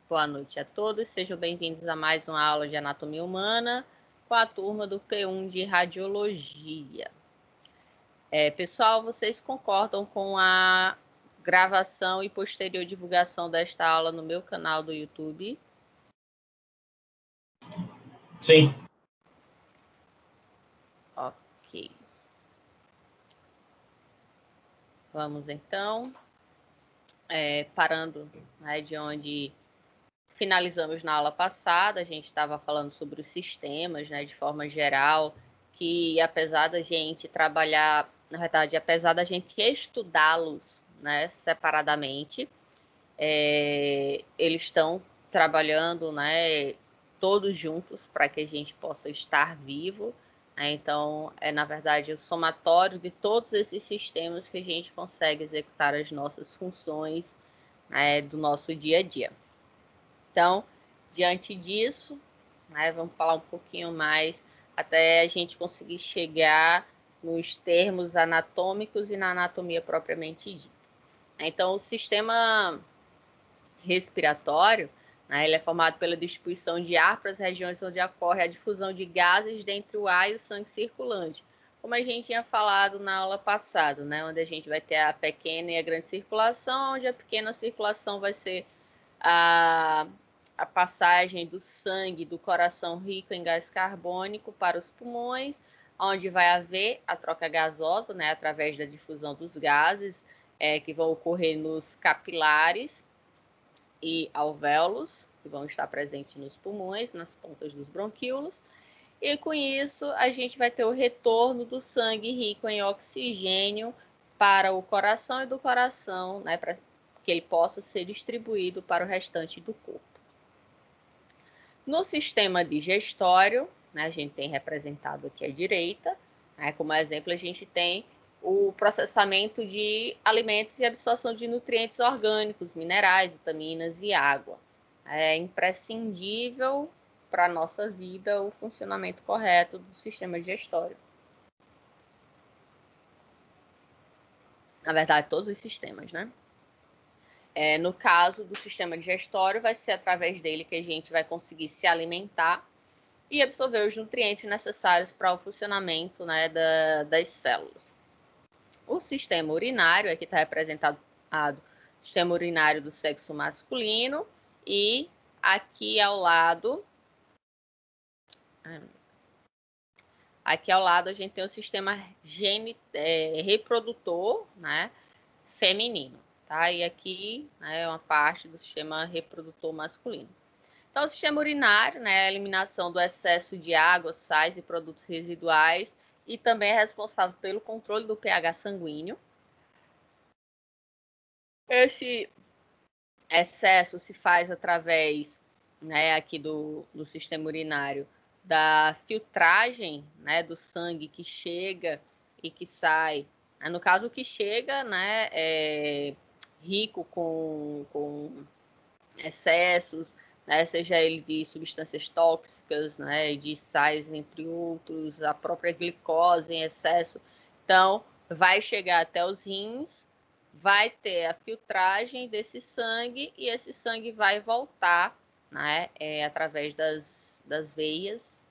Boa noite a todos, sejam bem-vindos a mais uma aula de Anatomia Humana com a turma do P1 de Radiologia. Pessoal, vocês concordam com a gravação e posterior divulgação desta aula no meu canal do YouTube? Sim. Ok. Vamos então, parando de onde finalizamos na aula passada. A gente estava falando sobre os sistemas, de forma geral, que apesar da gente trabalhar, na verdade, apesar da gente estudá-los, separadamente, eles estão trabalhando, todos juntos para que a gente possa estar vivo. Então, na verdade, o somatório de todos esses sistemas que a gente consegue executar as nossas funções do nosso dia a dia. Então, diante disso, vamos falar um pouquinho mais até a gente conseguir chegar nos termos anatômicos e na anatomia propriamente dita. Então, o sistema respiratório, ele é formado pela distribuição de ar para as regiões onde ocorre a difusão de gases dentre o ar e o sangue circulante, como a gente tinha falado na aula passada, onde a gente vai ter a pequena e a grande circulação, onde a pequena circulação vai ser a passagem do sangue do coração rico em gás carbônico para os pulmões, onde vai haver a troca gasosa, através da difusão dos gases que vão ocorrer nos capilares e alvéolos, que vão estar presentes nos pulmões, nas pontas dos bronquíolos, e com isso a gente vai ter o retorno do sangue rico em oxigênio para o coração e do coração, para que ele possa ser distribuído para o restante do corpo. No sistema digestório, a gente tem representado aqui à direita, como exemplo, a gente tem o processamento de alimentos e absorção de nutrientes orgânicos, minerais, vitaminas e água. É imprescindível para a nossa vida o funcionamento correto do sistema digestório. Na verdade, todos os sistemas, no caso do sistema digestório, vai ser através dele que a gente vai conseguir se alimentar e absorver os nutrientes necessários para o funcionamento das células. O sistema urinário, aqui está representado o sistema urinário do sexo masculino, e aqui ao lado a gente tem o sistema reprodutor, feminino. Tá? E aqui é uma parte do sistema reprodutor masculino. Então, o sistema urinário, a eliminação do excesso de água, sais e produtos residuais, e também é responsável pelo controle do pH sanguíneo. Esse excesso se faz através, aqui do sistema urinário, da filtragem, do sangue que chega e que sai. No caso, o que chega, é rico com excessos, seja ele de substâncias tóxicas, de sais, entre outros, a própria glicose em excesso. Então, vai chegar até os rins, vai ter a filtragem desse sangue e esse sangue vai voltar, através das veias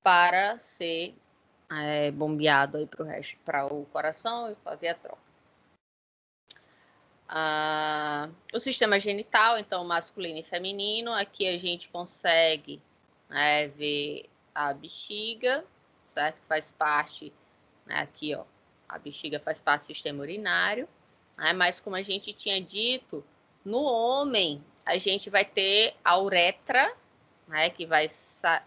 para ser bombeado aí para o coração e fazer a troca. O sistema genital, então, masculino e feminino. Aqui a gente consegue ver a bexiga, certo? Faz parte, aqui, ó, a bexiga faz parte do sistema urinário. Mas, como a gente tinha dito, no homem, a gente vai ter a uretra, que vai sair...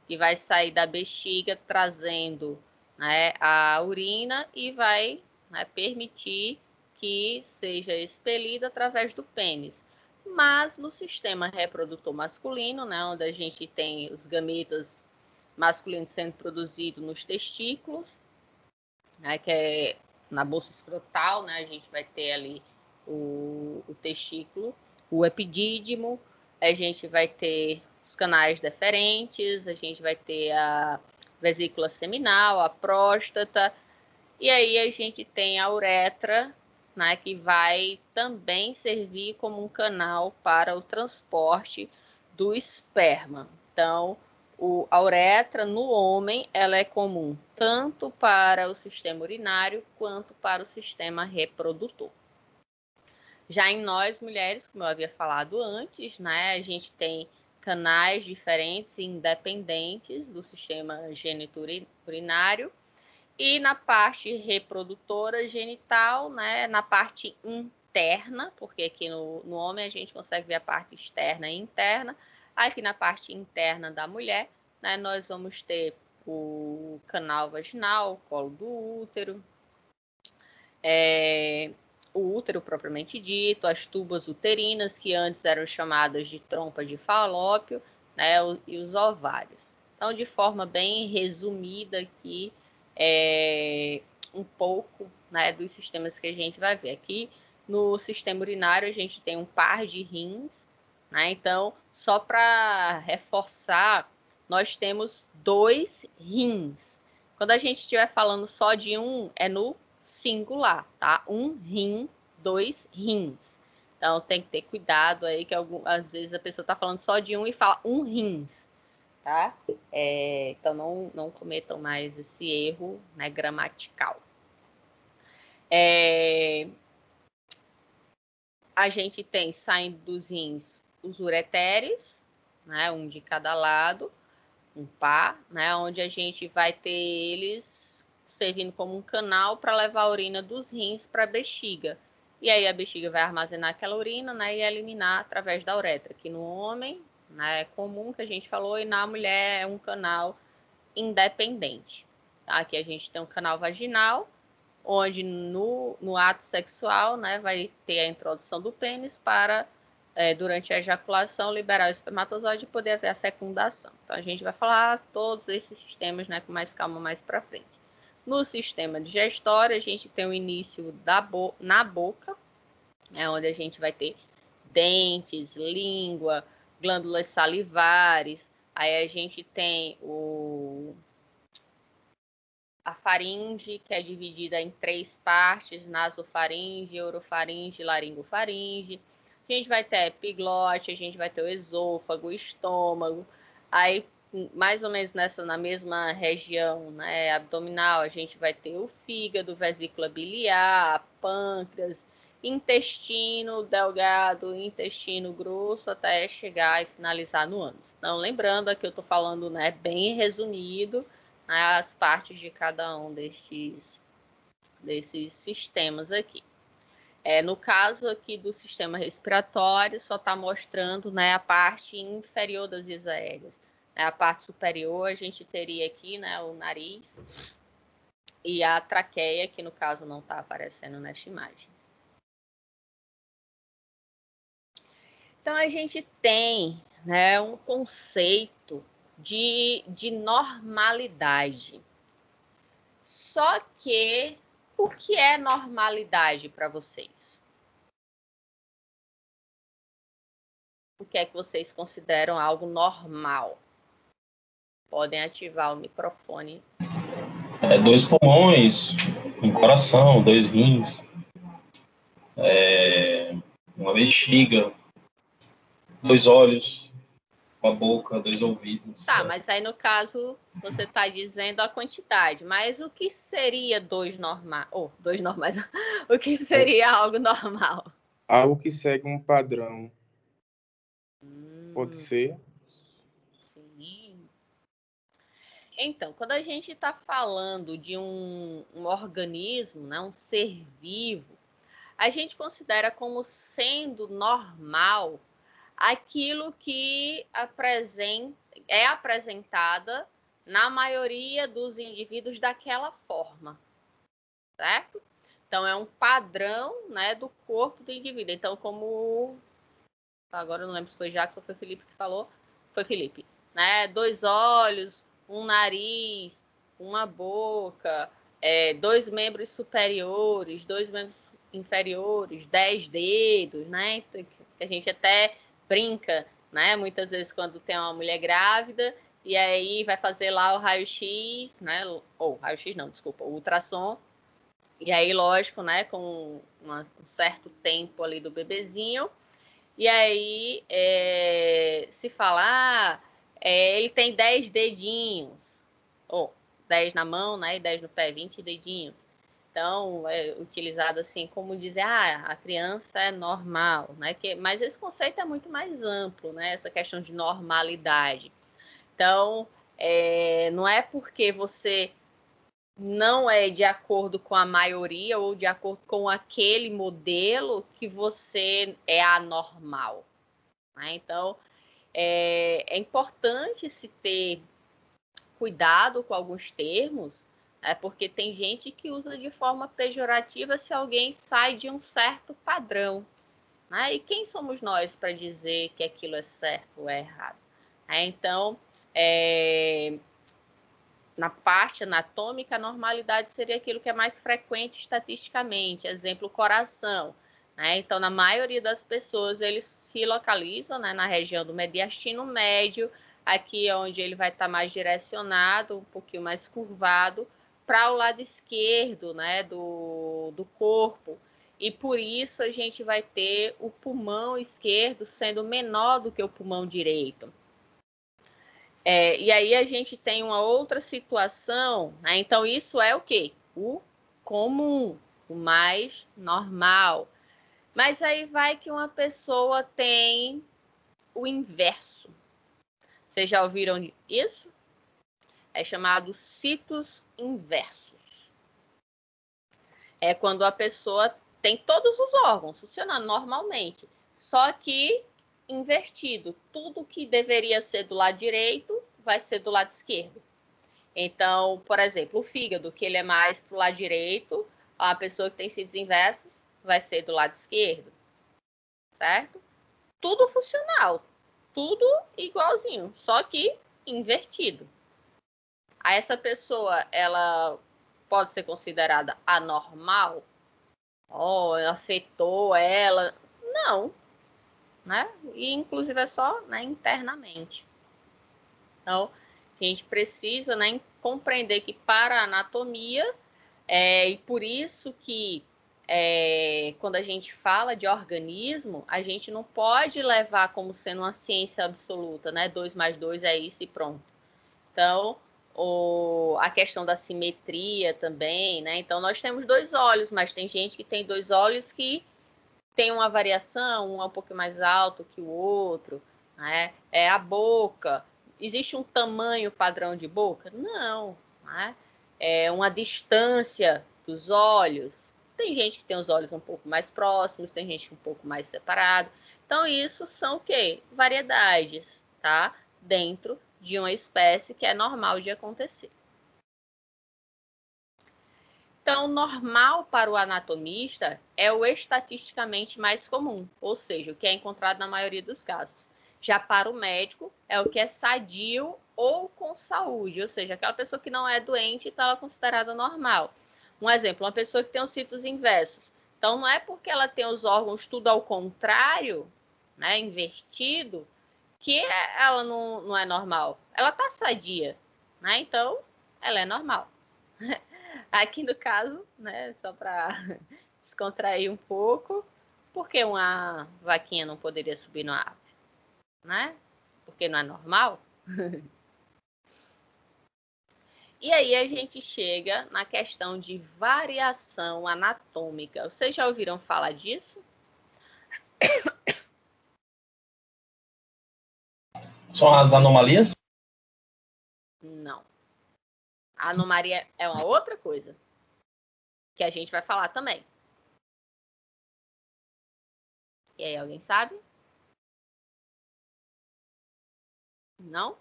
que vai sair da bexiga trazendo a urina e vai permitir que seja expelido através do pênis. Mas no sistema reprodutor masculino, onde a gente tem os gametas masculinos sendo produzidos nos testículos, que é na bolsa escrotal, a gente vai ter ali o testículo, o epidídimo, a gente vai ter os canais deferentes, a gente vai ter a vesícula seminal, a próstata, e aí a gente tem a uretra, né, que vai também servir como um canal para o transporte do esperma. Então, a uretra no homem ela é comum tanto para o sistema urinário quanto para o sistema reprodutor. Já em nós mulheres, como eu havia falado antes, né, a gente tem canais diferentes e independentes do sistema geniturinário e na parte reprodutora genital, né, na parte interna, porque aqui no homem a gente consegue ver a parte externa e interna. Aqui na parte interna da mulher, né, nós vamos ter o canal vaginal, o colo do útero, o útero propriamente dito, as tubas uterinas, que antes eram chamadas de trompas de Falópio, né, e os ovários. Então, de forma bem resumida aqui, um pouco, né, dos sistemas que a gente vai ver. Aqui no sistema urinário a gente tem um par de rins, né? Então, só para reforçar, nós temos 2 rins. Quando a gente estiver falando só de um, é no singular, tá? 1 rim, 2 rins. Então, tem que ter cuidado aí, que às vezes a pessoa está falando só de um e fala 1 rins, tá? Então, não cometam mais esse erro, né, gramatical. A gente tem, saindo dos rins, os ureteres, né, um de cada lado, um par, né, onde a gente vai ter eles servindo como um canal para levar a urina dos rins para a bexiga. E aí a bexiga vai armazenar aquela urina, né, e eliminar através da uretra, que no homem, né, é comum que a gente falou, e na mulher é um canal independente. Tá? Aqui a gente tem um canal vaginal, onde no ato sexual, né, vai ter a introdução do pênis para, durante a ejaculação, liberar o espermatozoide e poder haver a fecundação. Então, a gente vai falar todos esses sistemas, né, com mais calma mais para frente. No sistema digestório, a gente tem o início na boca, onde a gente vai ter dentes, língua, glândulas salivares. Aí a gente tem a faringe, que é dividida em 3 partes, nasofaringe, orofaringe, laringofaringe. A gente vai ter a epiglote, a gente vai ter o esôfago, o estômago. Aí, mais ou menos na mesma região, né, abdominal, a gente vai ter o fígado, vesícula biliar, pâncreas, intestino delgado, intestino grosso, até chegar e finalizar no ânus. Então, lembrando, aqui eu estou falando, né, bem resumido, as partes de cada um desses sistemas aqui. No caso aqui do sistema respiratório, só está mostrando, né, a parte inferior das vias aéreas. A parte superior, a gente teria aqui, né, o nariz e a traqueia, que no caso não está aparecendo nesta imagem. Então, a gente tem, né, um conceito de normalidade. Só que, o que é normalidade para vocês? O que é que vocês consideram algo normal? Podem ativar o microfone. 2 pulmões, um coração, 2 rins, uma bexiga, 2 olhos, uma boca, 2 ouvidos. Tá, mas aí no caso você está dizendo a quantidade, mas o que seria 2 normais? Dois normais. O que seria algo normal? Algo que segue um padrão. Pode ser? Sim. Então, quando a gente está falando de um organismo, né, um ser vivo, a gente considera como sendo normal aquilo que é apresentada na maioria dos indivíduos daquela forma, certo? Então, é um padrão, né, do corpo do indivíduo. Então, como... Agora eu não lembro se foi Jackson ou foi Felipe que falou. Foi Felipe, né? 2 olhos, um nariz, uma boca, 2 membros superiores, 2 membros inferiores, 10 dedos, né? A gente até brinca, né? Muitas vezes quando tem uma mulher grávida e aí vai fazer lá o raio-x, né? Ou raio-x não, desculpa, o ultrassom. E aí, lógico, né, com um certo tempo ali do bebezinho, e aí se falar, ele tem 10 dedinhos, ou 10 na mão, né, e 10 no pé, 20 dedinhos. Então, é utilizado assim como dizer, a criança é normal, né? Mas esse conceito é muito mais amplo, né? Essa questão de normalidade. Então, não é porque você não é de acordo com a maioria ou de acordo com aquele modelo que você é anormal, né? Então, é importante se ter cuidado com alguns termos, porque tem gente que usa de forma pejorativa se alguém sai de um certo padrão, né? E quem somos nós para dizer que aquilo é certo ou é errado? Então, na parte anatômica, a normalidade seria aquilo que é mais frequente estatisticamente, exemplo, o coração. Então, na maioria das pessoas, eles se localizam, né, na região do mediastino médio, aqui é onde ele vai estar mais direcionado, um pouquinho mais curvado, para o lado esquerdo, né, do corpo. E por isso a gente vai ter o pulmão esquerdo sendo menor do que o pulmão direito. E aí a gente tem uma outra situação, né? Então isso é o quê? O comum, o mais normal. Mas aí vai que uma pessoa tem o inverso. Vocês já ouviram isso? É chamado sitos inversos. É quando a pessoa tem todos os órgãos funcionando normalmente, só que invertido. Tudo que deveria ser do lado direito vai ser do lado esquerdo. Então, por exemplo, o fígado, que ele é mais para o lado direito, a pessoa que tem sidos inversos vai ser do lado esquerdo, certo? Tudo funcional, tudo igualzinho, só que invertido. Aí essa pessoa, ela pode ser considerada anormal? Afetou ela? Não, né? E inclusive é só, né, internamente. Então, a gente precisa, né, compreender que para a anatomia, e por isso que quando a gente fala de organismo, a gente não pode levar como sendo uma ciência absoluta, né? 2 mais 2 é isso e pronto. Então, a questão da simetria também, né? Então, nós temos 2 olhos, mas tem gente que tem 2 olhos que tem uma variação, um é um pouco mais alto que o outro, né? A boca. Existe um tamanho padrão de boca? Não, né? Uma distância dos olhos. Tem gente que tem os olhos um pouco mais próximos, tem gente um pouco mais separado. Então, isso são o quê? Variedades, tá? Dentro de uma espécie que é normal de acontecer. Então, normal para o anatomista é o estatisticamente mais comum, ou seja, o que é encontrado na maioria dos casos. Já para o médico, é o que é sadio ou com saúde, ou seja, aquela pessoa que não é doente está considerada normal. Um exemplo, uma pessoa que tem os sitos inversos. Então, não é porque ela tem os órgãos tudo ao contrário, né, invertido, que ela não é normal. Ela está sadia, né? Então, ela é normal. Aqui no caso, né, só para descontrair um pouco, porque uma vaquinha não poderia subir no árvore, né? Porque não é normal. E aí a gente chega na questão de variação anatômica. Vocês já ouviram falar disso? São as anomalias? Não. A anomalia é uma outra coisa que a gente vai falar também. E aí, alguém sabe? Não?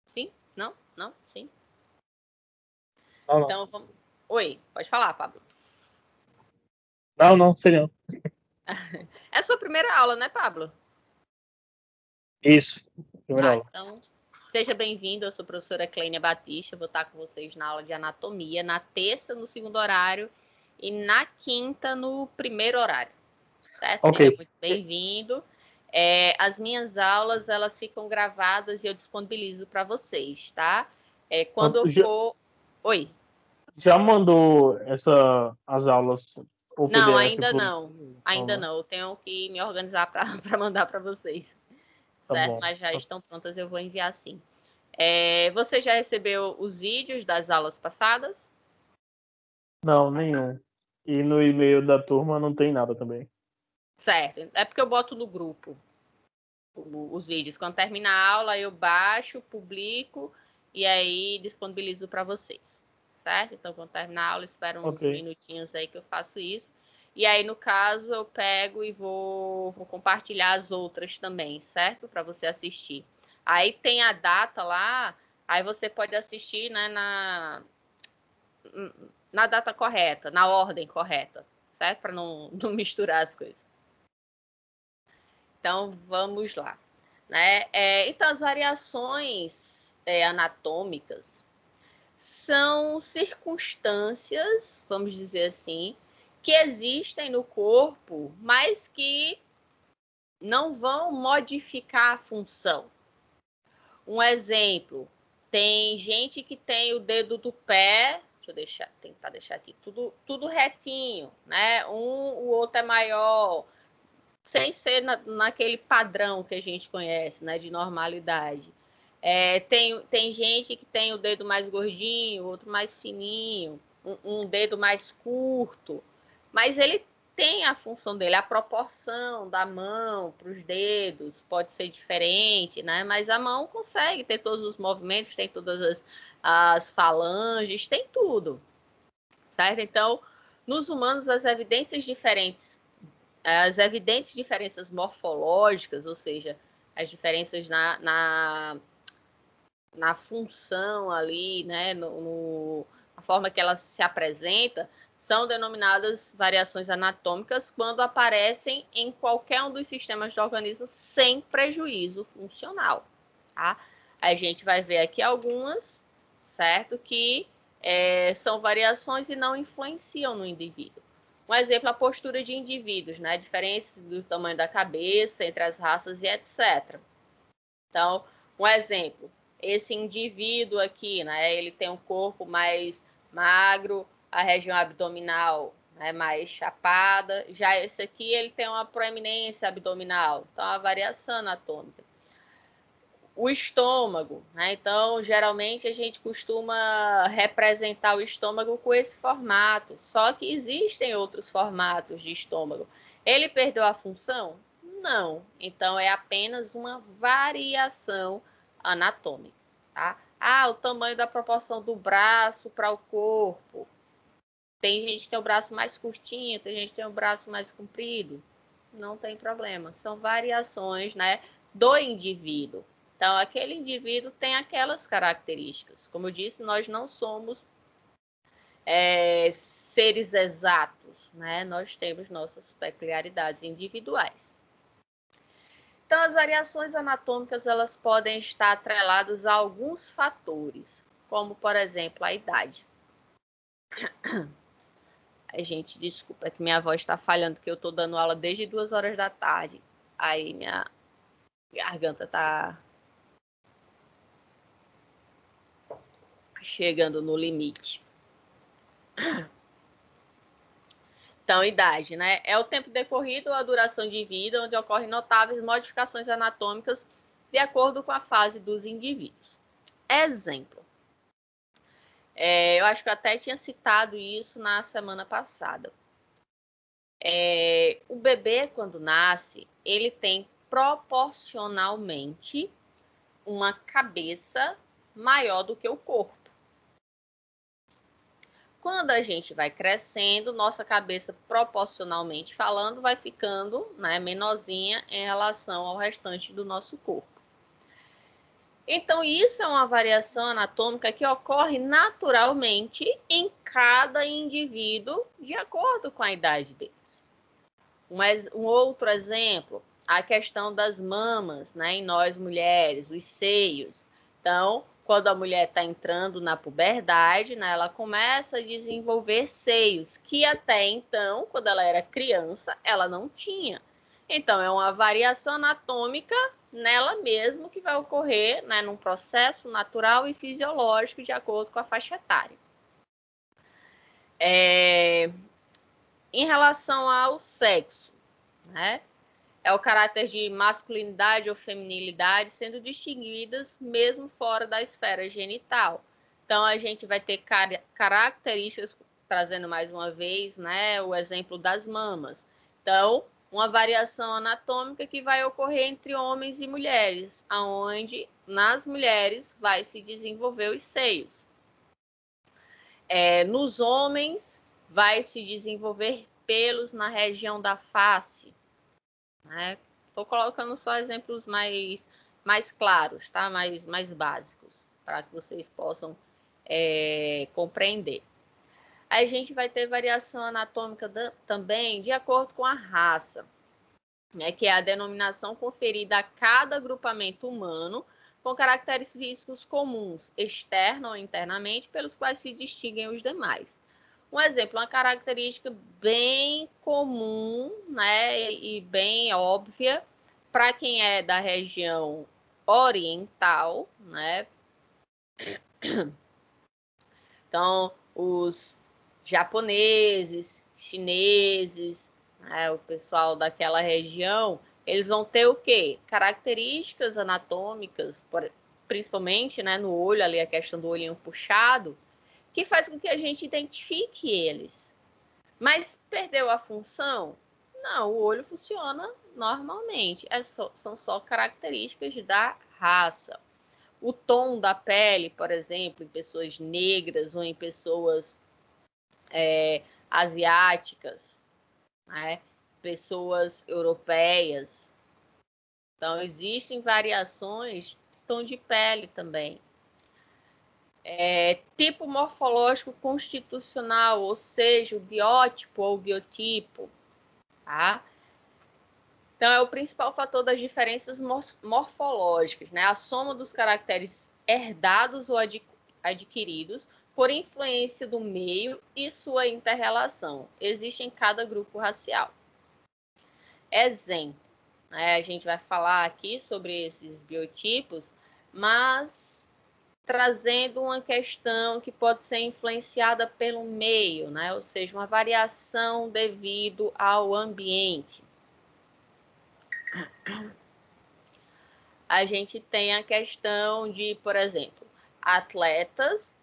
Sim? Não? Não? Sim? Não, não. Então, vamos... Oi, pode falar, Pablo. Não, sei não. É a sua primeira aula, né, Pablo? Isso. Primeira aula. Então, seja bem-vindo. Eu sou a professora Clênia Batista. Vou estar com vocês na aula de anatomia, na terça, no segundo horário, e na quinta, no primeiro horário. Certo? Ok. Seja muito bem-vindo. As minhas aulas, elas ficam gravadas e eu disponibilizo para vocês, tá? Quando eu for... Oi. já mandou as aulas por Não, PDF? ainda não. Ainda né? não. Eu tenho que me organizar para mandar para vocês. Tá Certo? bom. Mas já estão prontas, eu vou enviar sim. Você já recebeu os vídeos das aulas passadas? Não, nenhum. E no e-mail da turma não tem nada também. Certo. É porque eu boto no grupo os vídeos. Quando termina a aula, eu baixo, publico e aí disponibilizo para vocês. Certo? Então, quando terminar a aula, espero uns Ok. minutinhos aí que eu faço isso. E aí, no caso, eu pego e vou compartilhar as outras também, certo? Para você assistir. Aí tem a data lá, aí você pode assistir, né, na data correta, na ordem correta, certo? Para não misturar as coisas. Então, vamos lá. Né? Então, as variações anatômicas são circunstâncias, vamos dizer assim, que existem no corpo, mas que não vão modificar a função. Um exemplo, tem gente que tem o dedo do pé, deixa eu tentar deixar aqui, tudo retinho, né? O outro é maior, sem ser naquele padrão que a gente conhece, né, de normalidade. Tem gente que tem o dedo mais gordinho, outro mais fininho, um dedo mais curto, mas ele tem a função dele, a proporção da mão para os dedos pode ser diferente, né? Mas a mão consegue ter todos os movimentos, tem todas as falanges, tem tudo, certo? Então, nos humanos, as evidentes diferenças morfológicas, ou seja, as diferenças na função ali, né, a forma que ela se apresenta, são denominadas variações anatômicas quando aparecem em qualquer um dos sistemas do organismo sem prejuízo funcional. Tá? A gente vai ver aqui algumas, certo? Que são variações e não influenciam no indivíduo. Um exemplo, a postura de indivíduos, né? Diferença do tamanho da cabeça entre as raças e etc. Então, um exemplo, esse indivíduo aqui, né? Ele tem um corpo mais magro, a região abdominal né, mais chapada. Já esse aqui, ele tem uma proeminência abdominal. Então, a variação anatômica. O estômago, né? Então, geralmente a gente costuma representar o estômago com esse formato, só que existem outros formatos de estômago. Ele perdeu a função? Não. Então, é apenas uma variação anatômica, tá? O tamanho da proporção do braço para o corpo. Tem gente que tem o braço mais curtinho, tem gente que tem o braço mais comprido. Não tem problema. São variações, né, do indivíduo. Então, aquele indivíduo tem aquelas características. Como eu disse, nós não somos seres exatos, né? Nós temos nossas peculiaridades individuais. Então, as variações anatômicas elas podem estar atreladas a alguns fatores, como, por exemplo, a idade. Gente, desculpa, é que minha voz está falhando, que eu estou dando aula desde 2 horas da tarde. Aí minha garganta está chegando no limite. Então, idade, né? É o tempo decorrido ou a duração de vida onde ocorrem notáveis modificações anatômicas de acordo com a fase dos indivíduos. Exemplo. Eu acho que eu até tinha citado isso na semana passada. O bebê, quando nasce, ele tem proporcionalmente uma cabeça maior do que o corpo. Quando a gente vai crescendo, nossa cabeça, proporcionalmente falando, vai ficando menorzinha em relação ao restante do nosso corpo. Então, isso é uma variação anatômica que ocorre naturalmente em cada indivíduo de acordo com a idade deles. Um outro exemplo, a questão das mamas, em nós mulheres, os seios. Então, quando a mulher está entrando na puberdade, ela começa a desenvolver seios, que até então, quando ela era criança, ela não tinha. Então, é uma variação anatômica nela mesma que vai ocorrer num processo natural e fisiológico de acordo com a faixa etária. Em relação ao sexo, né? É o caráter de masculinidade ou feminilidade sendo distinguidas mesmo fora da esfera genital. Então, a gente vai ter características, trazendo mais uma vez, né, o exemplo das mamas. Então, uma variação anatômica que vai ocorrer entre homens e mulheres, aonde nas mulheres vai se desenvolver os seios. Nos homens, vai se desenvolver pelos na região da face. Estou colocando só exemplos mais claros, tá? mais básicos, para que vocês possam compreender. Aí a gente vai ter variação anatômica também de acordo com a raça, né? Que é a denominação conferida a cada agrupamento humano com característicos comuns, externa ou internamente, pelos quais se distinguem os demais. Um exemplo, uma característica bem comum, né, e bem óbvia para quem é da região oriental, né? Então, os japoneses, chineses, né, o pessoal daquela região, eles vão ter o quê? Características anatômicas, principalmente, né, no olho, ali a questão do olhinho puxado, que faz com que a gente identifique eles. Mas perdeu a função? Não, o olho funciona normalmente. São só características da raça. O tom da pele, por exemplo, em pessoas negras ou em pessoas asiáticas, né? Pessoas europeias. Então, existem variações de tom de pele também. Tipo morfológico constitucional, ou seja, o biótipo ou biotipo. Tá? Então, é o principal fator das diferenças morfológicas, né? A soma dos caracteres herdados ou adquiridos por influência do meio e sua inter-relação. Existe em cada grupo racial. Exemplo, né? A gente vai falar aqui sobre esses biotipos, mas trazendo uma questão que pode ser influenciada pelo meio, né? Ou seja, uma variação devido ao ambiente. A gente tem a questão de, por exemplo, atletas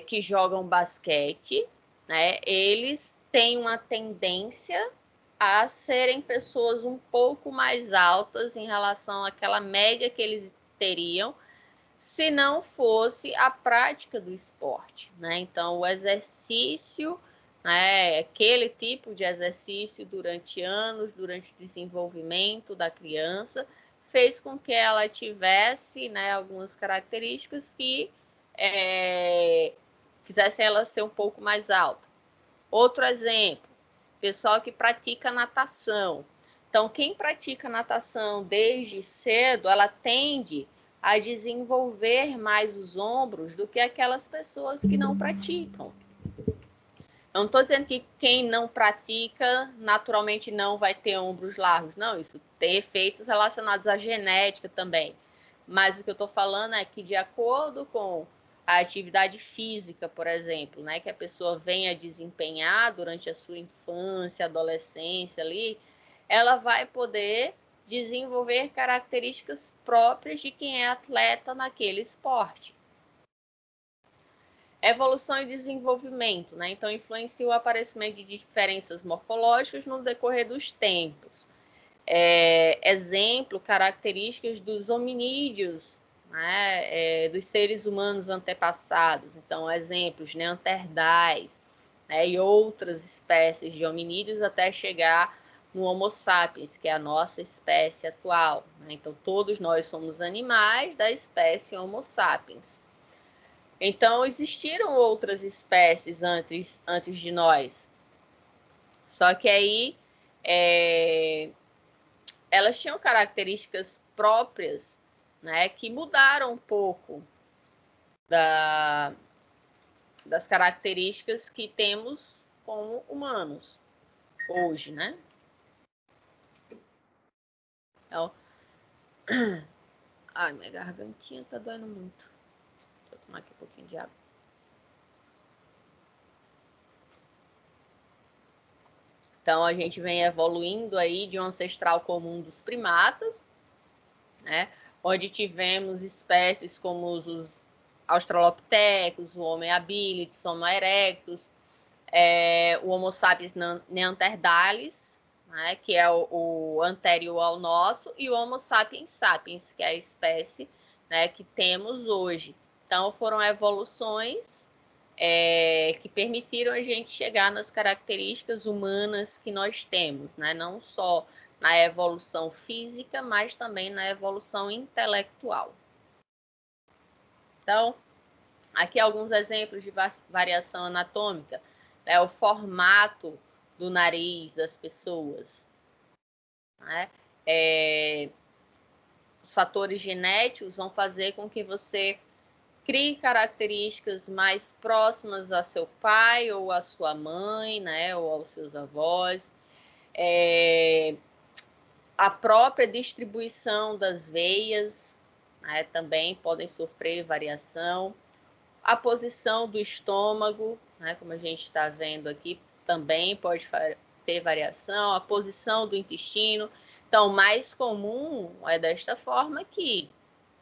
que jogam basquete, né? Eles têm uma tendência a serem pessoas um pouco mais altas em relação àquela média que eles teriam se não fosse a prática do esporte, né? Então, o exercício, né, aquele tipo de exercício durante anos, durante o desenvolvimento da criança, fez com que ela tivesse, né, algumas características que fizessem ela ser um pouco mais alta. Outro exemplo, pessoal que pratica natação. Então, quem pratica natação desde cedo, ela tende a desenvolver mais os ombros do que aquelas pessoas que não praticam. Eu não estou dizendo que quem não pratica naturalmente não vai ter ombros largos. Não, isso tem efeitos relacionados à genética também. Mas o que eu estou falando é que, de acordo com a atividade física, por exemplo, né, que a pessoa venha desempenhar durante a sua infância, adolescência ali, ela vai poder desenvolver características próprias de quem é atleta naquele esporte. Evolução e desenvolvimento, né? Então, influencia o aparecimento de diferenças morfológicas no decorrer dos tempos. Exemplo, características dos hominídeos, né? Dos seres humanos antepassados. Então, exemplos, neandertais, né? E outras espécies de hominídeos até chegar no Homo sapiens, que é a nossa espécie atual, né? Então, todos nós somos animais da espécie Homo sapiens. Então, existiram outras espécies antes de nós. Só que aí elas tinham características próprias, né, que mudaram um pouco das características que temos como humanos hoje, né? Então, ai, minha gargantinha tá doendo muito. Vou tomar aqui um pouquinho de água. Então, a gente vem evoluindo aí de um ancestral comum dos primatas, né? Onde tivemos espécies como os australopithecus, o Homo habilis, Homo erectus, o Homo sapiens neanderthalis, né, que é o anterior ao nosso, e o Homo sapiens sapiens, que é a espécie, né, que temos hoje. Então, foram evoluções que permitiram a gente chegar nas características humanas que nós temos, né? Não só na evolução física, mas também na evolução intelectual. Então, aqui alguns exemplos de variação anatômica. O formato do nariz das pessoas, né? Os fatores genéticos vão fazer com que você crie características mais próximas a seu pai ou a sua mãe, né? Ou aos seus avós. A própria distribuição das veias, né, também podem sofrer variação. A posição do estômago, né, como a gente está vendo aqui, também pode ter variação. A posição do intestino. Então, o mais comum é desta forma aqui,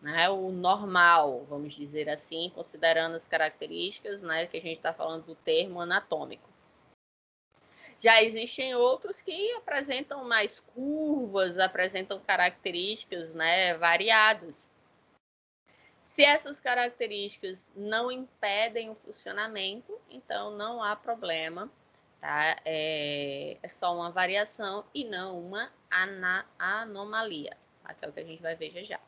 né, o normal, vamos dizer assim, considerando as características, né, que a gente está falando do termo anatômico. Já existem outros que apresentam mais curvas, apresentam características, né, variadas. Se essas características não impedem o funcionamento, então não há problema, tá? É só uma variação e não uma anomalia, tá? Que é o que a gente vai ver já já.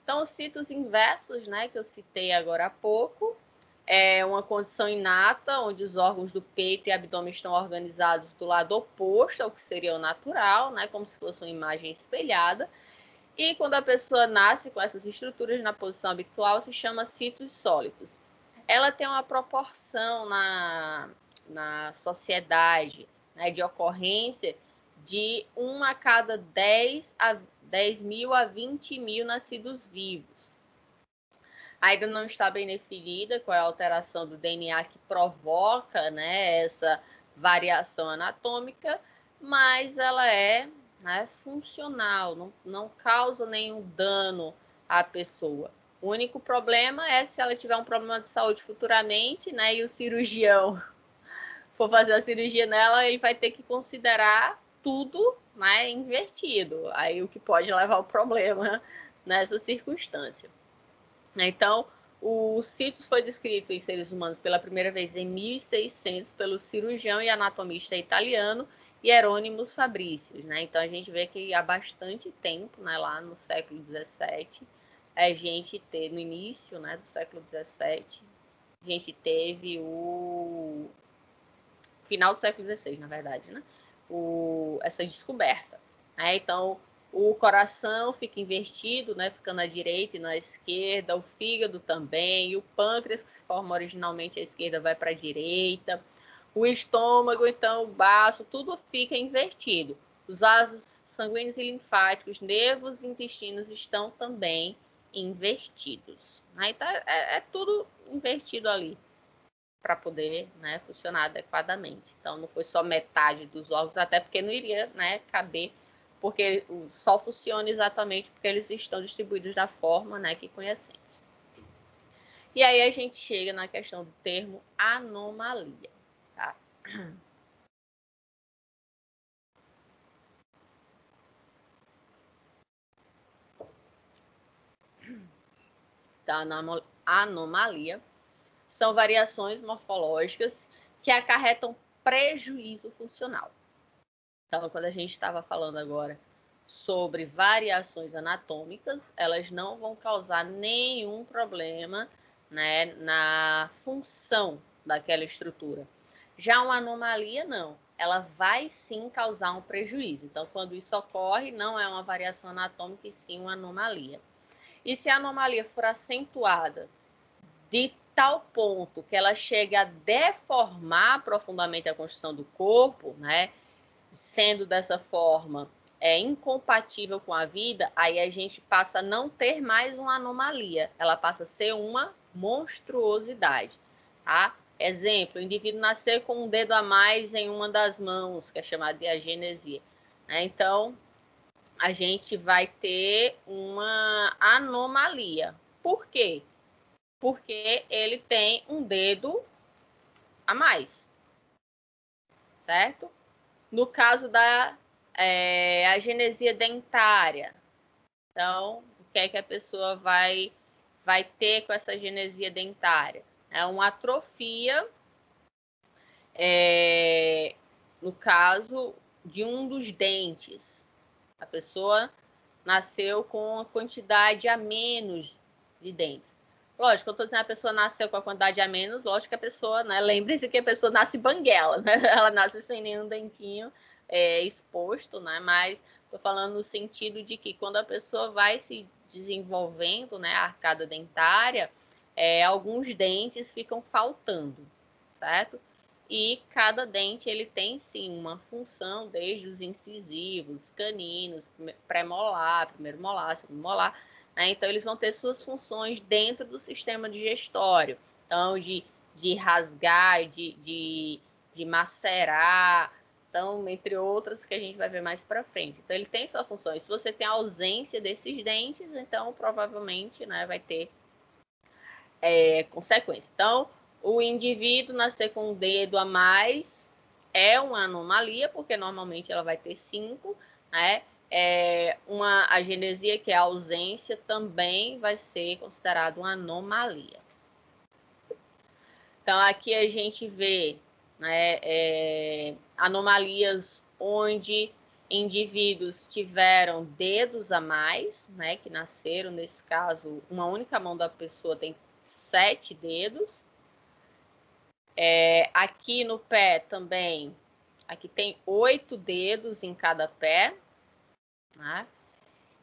Então, os sítios inversos, né, que eu citei agora há pouco, é uma condição inata, onde os órgãos do peito e abdômen estão organizados do lado oposto ao que seria o natural, né, como se fosse uma imagem espelhada. E quando a pessoa nasce com essas estruturas na posição habitual, se chama sítios sólidos. Ela tem uma proporção na sociedade, né, de ocorrência de 1 a cada 10 mil a 20 mil nascidos vivos. Ainda não está bem definida qual é a alteração do DNA que provoca, né, essa variação anatômica, mas ela é, né, funcional, não causa nenhum dano à pessoa. O único problema é se ela tiver um problema de saúde futuramente, né, e o cirurgião for fazer a cirurgia nela, ele vai ter que considerar tudo, né, invertido. Aí o que pode levar ao problema nessa circunstância. Então, o sítios foi descrito em seres humanos pela primeira vez em 1600 pelo cirurgião e anatomista italiano Hieronymus Fabricius, né? Então, a gente vê que há bastante tempo, né, lá no século XVII, a gente teve, no início, né, do século XVII, a gente teve o final do século XVI, na verdade, né? Essa descoberta, né? Então, o coração fica invertido, né? Fica na direita e na esquerda, o fígado também, e o pâncreas, que se forma originalmente à esquerda, vai para a direita. O estômago, então, o baço, tudo fica invertido. Os vasos sanguíneos e linfáticos, nervos e intestinos estão também invertidos. Né? Então, é tudo invertido ali para poder, né, funcionar adequadamente. Então, não foi só metade dos órgãos, até porque não iria, né, caber, porque só funciona exatamente porque eles estão distribuídos da forma, né, que conhecemos. E aí a gente chega na questão do termo anomalia. Tá? Então, anomalia são variações morfológicas que acarretam prejuízo funcional. Então, quando a gente estava falando agora sobre variações anatômicas, elas não vão causar nenhum problema, né, na função daquela estrutura. Já uma anomalia, não. Ela vai sim causar um prejuízo. Então, quando isso ocorre, não é uma variação anatômica, e sim uma anomalia. E se a anomalia for acentuada de tal ponto que ela chega a deformar profundamente a construção do corpo, né, sendo dessa forma incompatível com a vida, aí a gente passa a não ter mais uma anomalia, ela passa a ser uma monstruosidade, tá? Exemplo, o indivíduo nascer com um dedo a mais em uma das mãos, que é chamada de agenesia. Então, a gente vai ter uma anomalia. Por quê? Porque ele tem um dedo a mais, certo? No caso da agenesia dentária, então, o que é que a pessoa vai ter com essa agenesia dentária? É uma atrofia, no caso de um dos dentes. A pessoa nasceu com uma quantidade a menos de dentes. Lógico, eu estou dizendo que a pessoa nasceu com a quantidade a menos, lógico que a pessoa, né? Lembre-se que a pessoa nasce banguela, né? Ela nasce sem nenhum dentinho exposto, né? Mas estou falando no sentido de que quando a pessoa vai se desenvolvendo, né? A arcada dentária, alguns dentes ficam faltando, certo? E cada dente ele tem sim uma função, desde os incisivos, caninos, pré-molar, primeiro molar, segundo molar, né? Então eles vão ter suas funções dentro do sistema digestório, então de rasgar, de macerar, então entre outras que a gente vai ver mais para frente. Então ele tem sua função. E se você tem ausência desses dentes, então provavelmente, né, vai ter consequência. Então o indivíduo nascer com um dedo a mais é uma anomalia, porque normalmente ela vai ter 5, né? Uma agenesia, que é a ausência, também vai ser considerada uma anomalia. Então, aqui a gente vê, né, anomalias onde indivíduos tiveram dedos a mais, né, que nasceram, nesse caso, uma única mão da pessoa tem 7 dedos. Aqui no pé também, aqui tem 8 dedos em cada pé, né?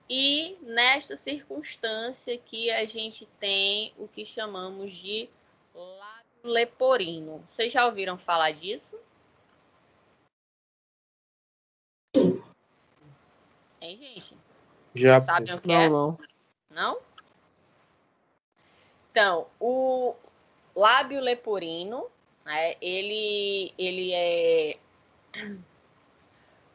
E nesta circunstância aqui a gente tem o que chamamos de lábio leporino. Vocês já ouviram falar disso? Hein, gente? Já, Sabem o que Não, não. Não? Então, o lábio leporino, né, ele é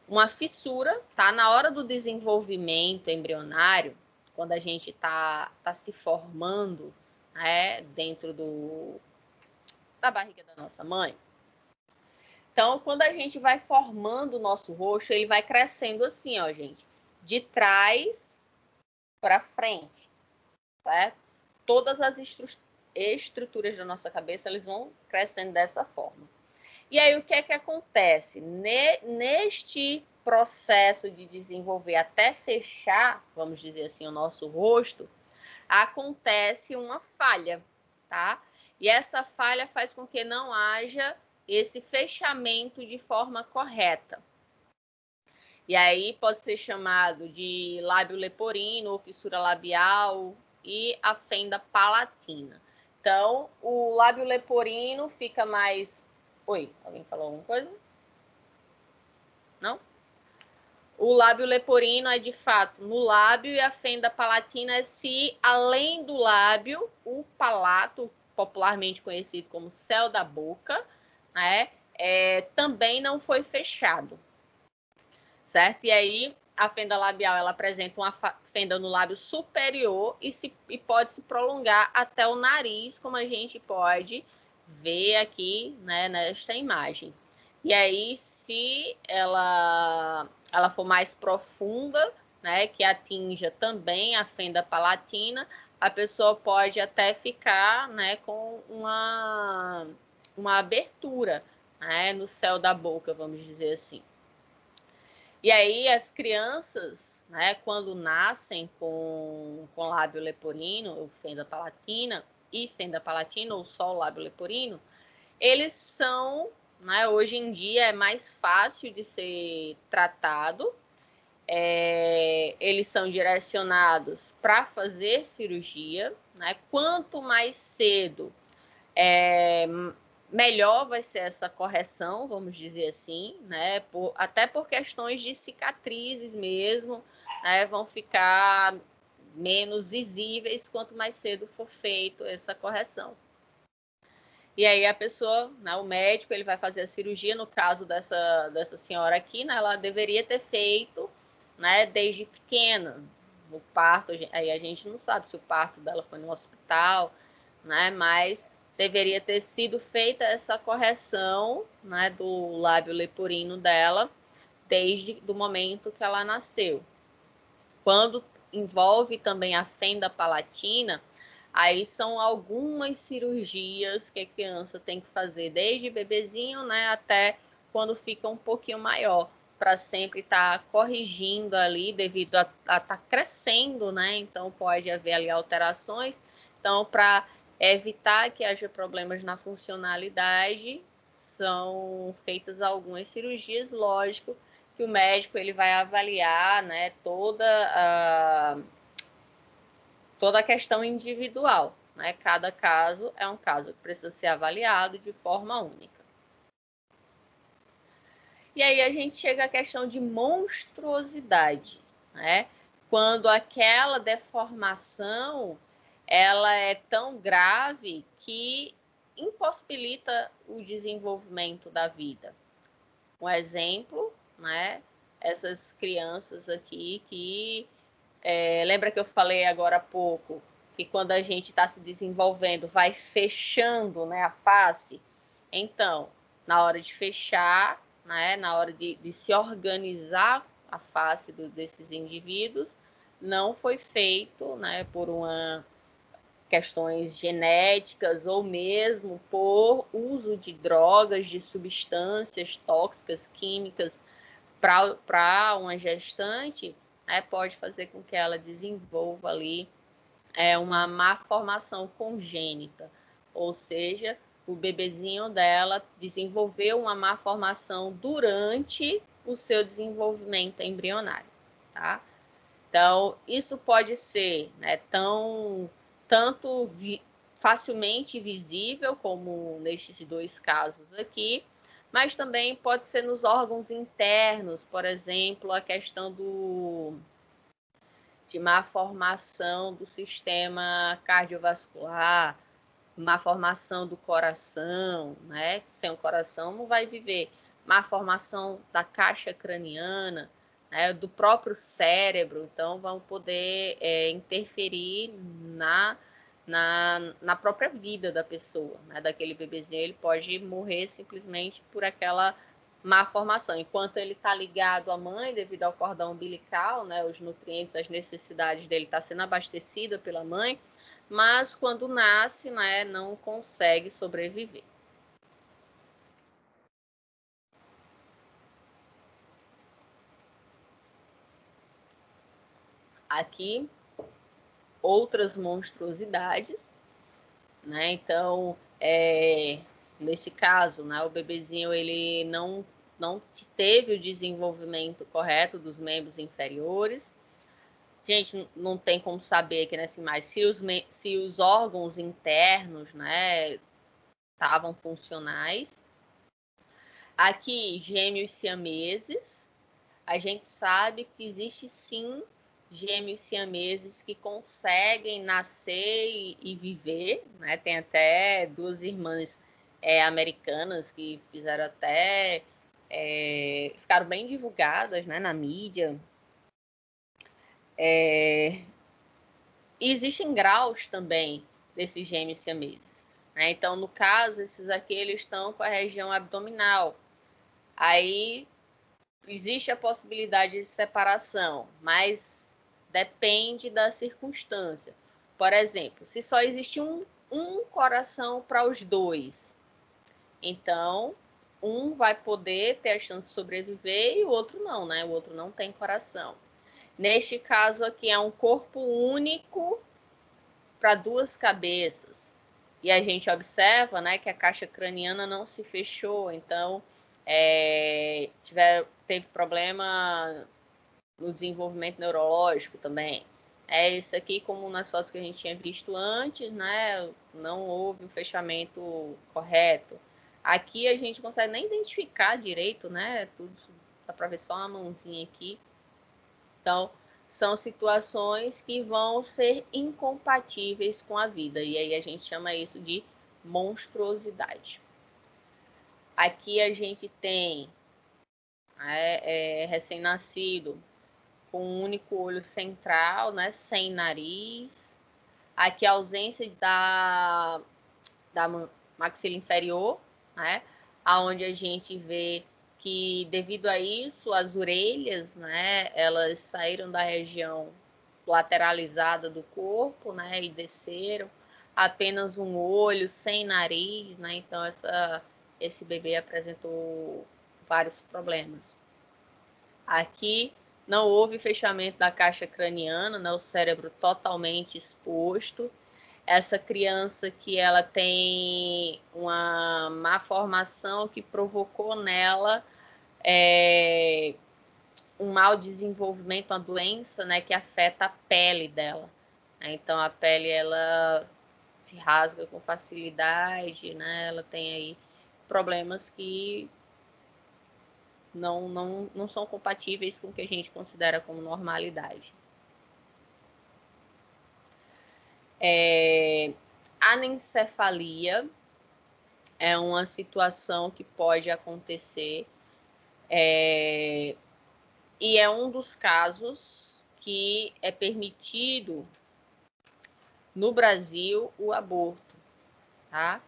uma fissura, tá? Na hora do desenvolvimento embrionário, quando a gente tá se formando, né, dentro da barriga da nossa mãe. Então, quando a gente vai formando o nosso rosto, ele vai crescendo assim, ó, gente, de trás para frente, certo? Todas as estruturas da nossa cabeça, eles vão crescendo dessa forma. E aí, o que é que acontece? Neste processo de desenvolver até fechar, vamos dizer assim, o nosso rosto, acontece uma falha, tá? E essa falha faz com que não haja esse fechamento de forma correta. E aí pode ser chamado de lábio leporino ou fissura labial e a fenda palatina. Então, o lábio leporino fica mais... Oi, alguém falou alguma coisa? Não? O lábio leporino é, de fato, no lábio, e a fenda palatina é se, além do lábio, o palato, popularmente conhecido como céu da boca, né, também não foi fechado, certo? E aí, a fenda labial, ela apresenta uma fenda no lábio superior e pode se prolongar até o nariz, como a gente pode ver aqui, né, nesta imagem. E aí, se ela for mais profunda, né, que atinja também a fenda palatina, a pessoa pode até ficar, né, com uma abertura, né, no céu da boca, vamos dizer assim. E aí as crianças, né, quando nascem com lábio leporino, ou fenda palatina, ou só o lábio leporino, eles são, né, hoje em dia é mais fácil de ser tratado, eles são direcionados para fazer cirurgia, né? Quanto mais cedo, melhor vai ser essa correção, vamos dizer assim, né? Até por questões de cicatrizes mesmo, né? Vão ficar menos visíveis quanto mais cedo for feito essa correção. E aí a pessoa, né, o médico, ele vai fazer a cirurgia. No caso dessa senhora aqui, né, ela deveria ter feito, né, desde pequena. O parto, aí a gente não sabe se o parto dela foi no hospital, né, mas deveria ter sido feita essa correção, né, do lábio leporino dela desde o momento que ela nasceu. Quando envolve também a fenda palatina, aí são algumas cirurgias que a criança tem que fazer desde bebezinho, né, até quando fica um pouquinho maior, para sempre estar corrigindo ali devido a estar crescendo, né? Então pode haver ali alterações. Então, para evitar que haja problemas na funcionalidade, são feitas algumas cirurgias, lógico que o médico ele vai avaliar, né, toda a questão individual, né? Cada caso é um caso que precisa ser avaliado de forma única. E aí a gente chega à questão de monstruosidade, né? Quando aquela deformação ela é tão grave que impossibilita o desenvolvimento da vida. Um exemplo, né? Essas crianças aqui que lembra que eu falei agora há pouco que quando a gente está se desenvolvendo vai fechando, né, a face? Então, na hora de fechar, né, na hora de se organizar a face desses indivíduos, não foi feito, né, por questões genéticas ou mesmo por uso de drogas, de substâncias tóxicas, químicas para uma gestante, né, pode fazer com que ela desenvolva ali uma má formação congênita, ou seja, o bebezinho dela desenvolveu uma má formação durante o seu desenvolvimento embrionário, tá? Então, isso pode ser, né, tanto facilmente visível, como nestes dois casos aqui, mas também pode ser nos órgãos internos, por exemplo, a questão de má formação do sistema cardiovascular, má formação do coração, né? Sem o coração não vai viver. Má formação da caixa craniana, né? Do próprio cérebro, então vão poder interferir na própria vida da pessoa, né? Daquele bebezinho. Ele pode morrer simplesmente por aquela má formação. Enquanto ele está ligado à mãe, devido ao cordão umbilical, né? Os nutrientes, as necessidades dele estão sendo abastecidas pela mãe, mas quando nasce, né, não consegue sobreviver. Aqui, outras monstruosidades, né? Então, nesse caso, né, o bebezinho ele não teve o desenvolvimento correto dos membros inferiores. Gente, não tem como saber aqui nessa imagem se os órgãos internos, né, estavam funcionais. Aqui, gêmeos siameses. A gente sabe que existe sim gêmeos siameses que conseguem nascer e viver, né? Tem até duas irmãs americanas que fizeram até ficaram bem divulgadas, né, na mídia. E existem graus também desses gêmeos siameses, né? Então, no caso, esses aqui eles estão com a região abdominal. Aí existe a possibilidade de separação, mas depende da circunstância. Por exemplo, se só existe um coração para os dois, então um vai poder ter a chance de sobreviver e o outro não, né? O outro não tem coração. Neste caso aqui é um corpo único para duas cabeças. E a gente observa, né, que a caixa craniana não se fechou, então teve problema no desenvolvimento neurológico também. Isso aqui, como nas fotos que a gente tinha visto antes, né, não houve um fechamento correto. Aqui a gente não consegue nem identificar direito, né, tudo, dá para ver só uma mãozinha aqui. Então, são situações que vão ser incompatíveis com a vida. E aí a gente chama isso de monstruosidade. Aqui a gente tem recém-nascido com um único olho central, né, sem nariz. Aqui a ausência da maxila inferior, né, aonde a gente vê que devido a isso as orelhas, né, elas saíram da região lateralizada do corpo, né, e desceram. Apenas um olho, sem nariz, né, então esse bebê apresentou vários problemas. Aqui não houve fechamento da caixa craniana, né, o cérebro totalmente exposto. Essa criança que ela tem uma má formação que provocou nela um mau desenvolvimento, uma doença, né, que afeta a pele dela. Então a pele ela se rasga com facilidade, né? Ela tem aí problemas que não são compatíveis com o que a gente considera como normalidade. Anencefalia é uma situação que pode acontecer e é um dos casos que é permitido no Brasil o aborto, tá?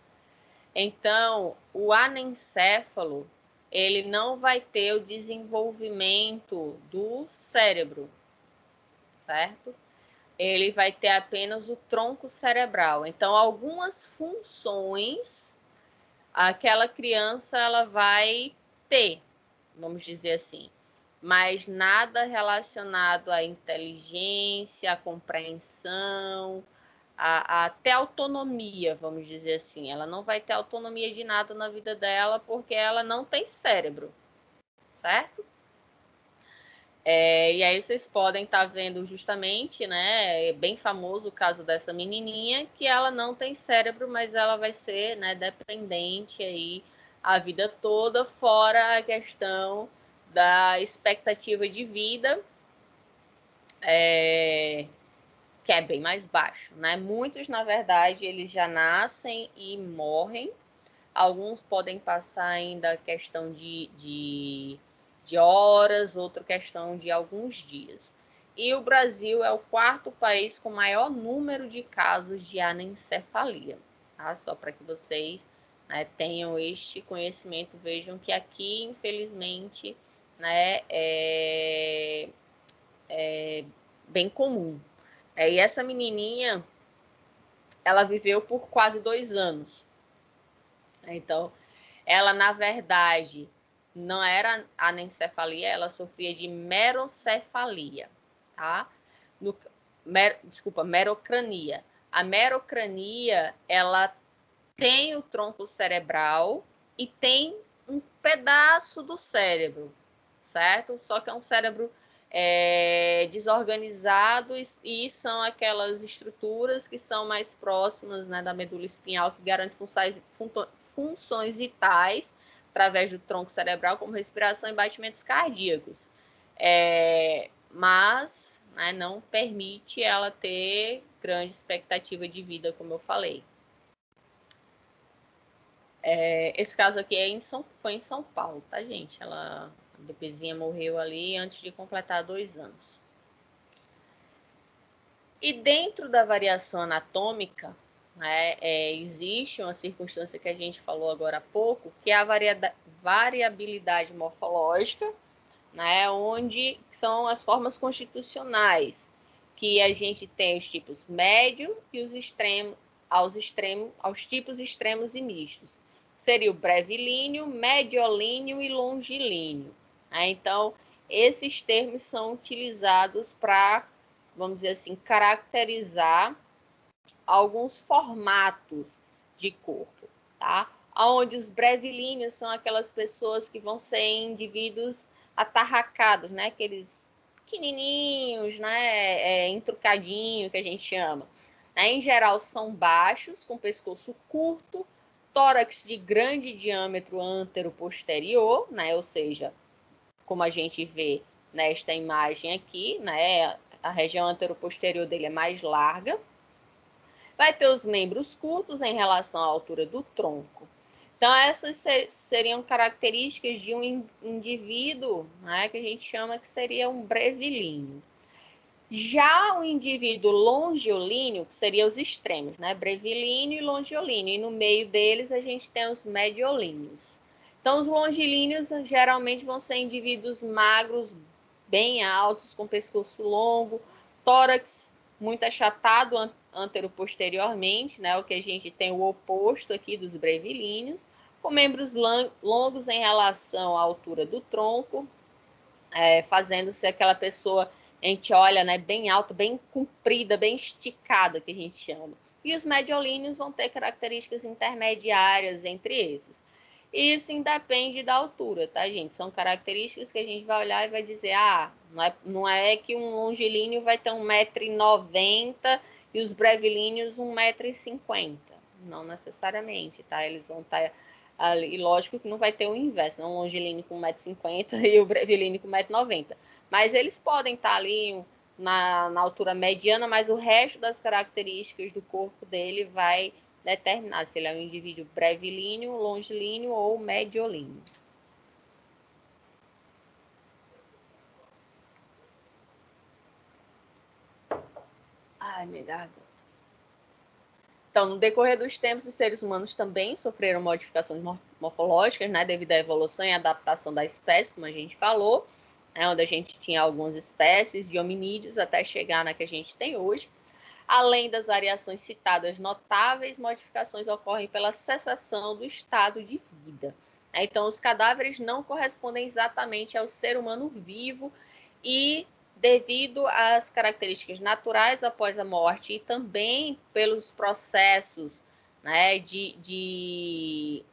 Então, o anencéfalo, ele não vai ter o desenvolvimento do cérebro, certo? Ele vai ter apenas o tronco cerebral. Então, algumas funções aquela criança ela vai ter, vamos dizer assim, mas nada relacionado à inteligência, à compreensão, até autonomia, vamos dizer assim. Ela não vai ter autonomia de nada na vida dela porque ela não tem cérebro, certo? E aí vocês podem estar vendo justamente, né, é bem famoso o caso dessa menininha, que ela não tem cérebro, mas ela vai ser, né, dependente aí a vida toda, fora a questão da expectativa de vida, que é bem mais baixo, né? Muitos, na verdade, eles já nascem e morrem. Alguns podem passar ainda a questão de horas, outra questão de alguns dias. E o Brasil é o quarto país com maior número de casos de anencefalia. Tá? Só para que vocês, né, tenham este conhecimento, vejam que aqui, infelizmente, né, é bem comum. E essa menininha, ela viveu por quase 2 anos. Então, ela, na verdade, não era anencefalia, ela sofria de merocefalia, tá? Merocrania. A merocrania, ela tem o tronco cerebral e tem um pedaço do cérebro, certo? Só que é um cérebro desorganizado e são aquelas estruturas que são mais próximas, né, da medula espinhal, que garantem funções vitais através do tronco cerebral, como respiração e batimentos cardíacos. Mas, né, não permite ela ter grande expectativa de vida, como eu falei. Esse caso aqui foi em São Paulo, tá, gente? A bebezinha morreu ali antes de completar 2 anos. E dentro da variação anatômica, né, existe uma circunstância que a gente falou agora há pouco, que é a variabilidade morfológica, né, onde são as formas constitucionais, que a gente tem os tipos médio e os aos tipos extremos e mistos. Seria o brevilíneo, mediolíneo e longilíneo. Então, esses termos são utilizados para, vamos dizer assim, caracterizar alguns formatos de corpo, tá? Onde os brevilíneos são aquelas pessoas que vão ser indivíduos atarracados, né? Aqueles pequenininhos, né? Entrucadinho, que a gente chama. Em geral, são baixos, com pescoço curto, tórax de grande diâmetro antero-posterior, né? Ou seja, como a gente vê nesta imagem aqui, né? A região antero-posterior dele é mais larga. Vai ter os membros curtos em relação à altura do tronco. Então, essas seriam características de um indivíduo, né, que a gente chama que seria um brevilíneo. Já o indivíduo longilíneo, que seria os extremos, né? Brevilíneo e longilíneo. E no meio deles a gente tem os mediolíneos. Então, os longilíneos geralmente vão ser indivíduos magros, bem altos, com pescoço longo, tórax muito achatado antero-posteriormente, né? O que a gente tem o oposto aqui dos brevilíneos, com membros longos em relação à altura do tronco, fazendo-se aquela pessoa, a gente olha, né, bem alto, bem comprida, bem esticada, que a gente chama. E os mediolíneos vão ter características intermediárias entre esses. Isso independe da altura, tá, gente? São características que a gente vai olhar e vai dizer, não é que um longilíneo vai ter 1,90 m e os brevilíneos 1,50 m. Não necessariamente, tá? Eles vão estar ali, lógico que não vai ter o inverso, não um longilíneo com 1,50 m e o brevilíneo com 1,90 m. Mas eles podem estar ali na altura mediana, mas o resto das características do corpo dele vai determinar se ele é um indivíduo brevilíneo, longilíneo ou mediolíneo. Ai, minha garganta. Então, no decorrer dos tempos, os seres humanos também sofreram modificações morfológicas, né, devido à evolução e adaptação da espécie, como a gente falou, onde a gente tinha algumas espécies de hominídeos até chegar na que a gente tem hoje. Além das variações citadas notáveis, modificações ocorrem pela cessação do estado de vida. Então, os cadáveres não correspondem exatamente ao ser humano vivo e, devido às características naturais após a morte e também pelos processos, né, de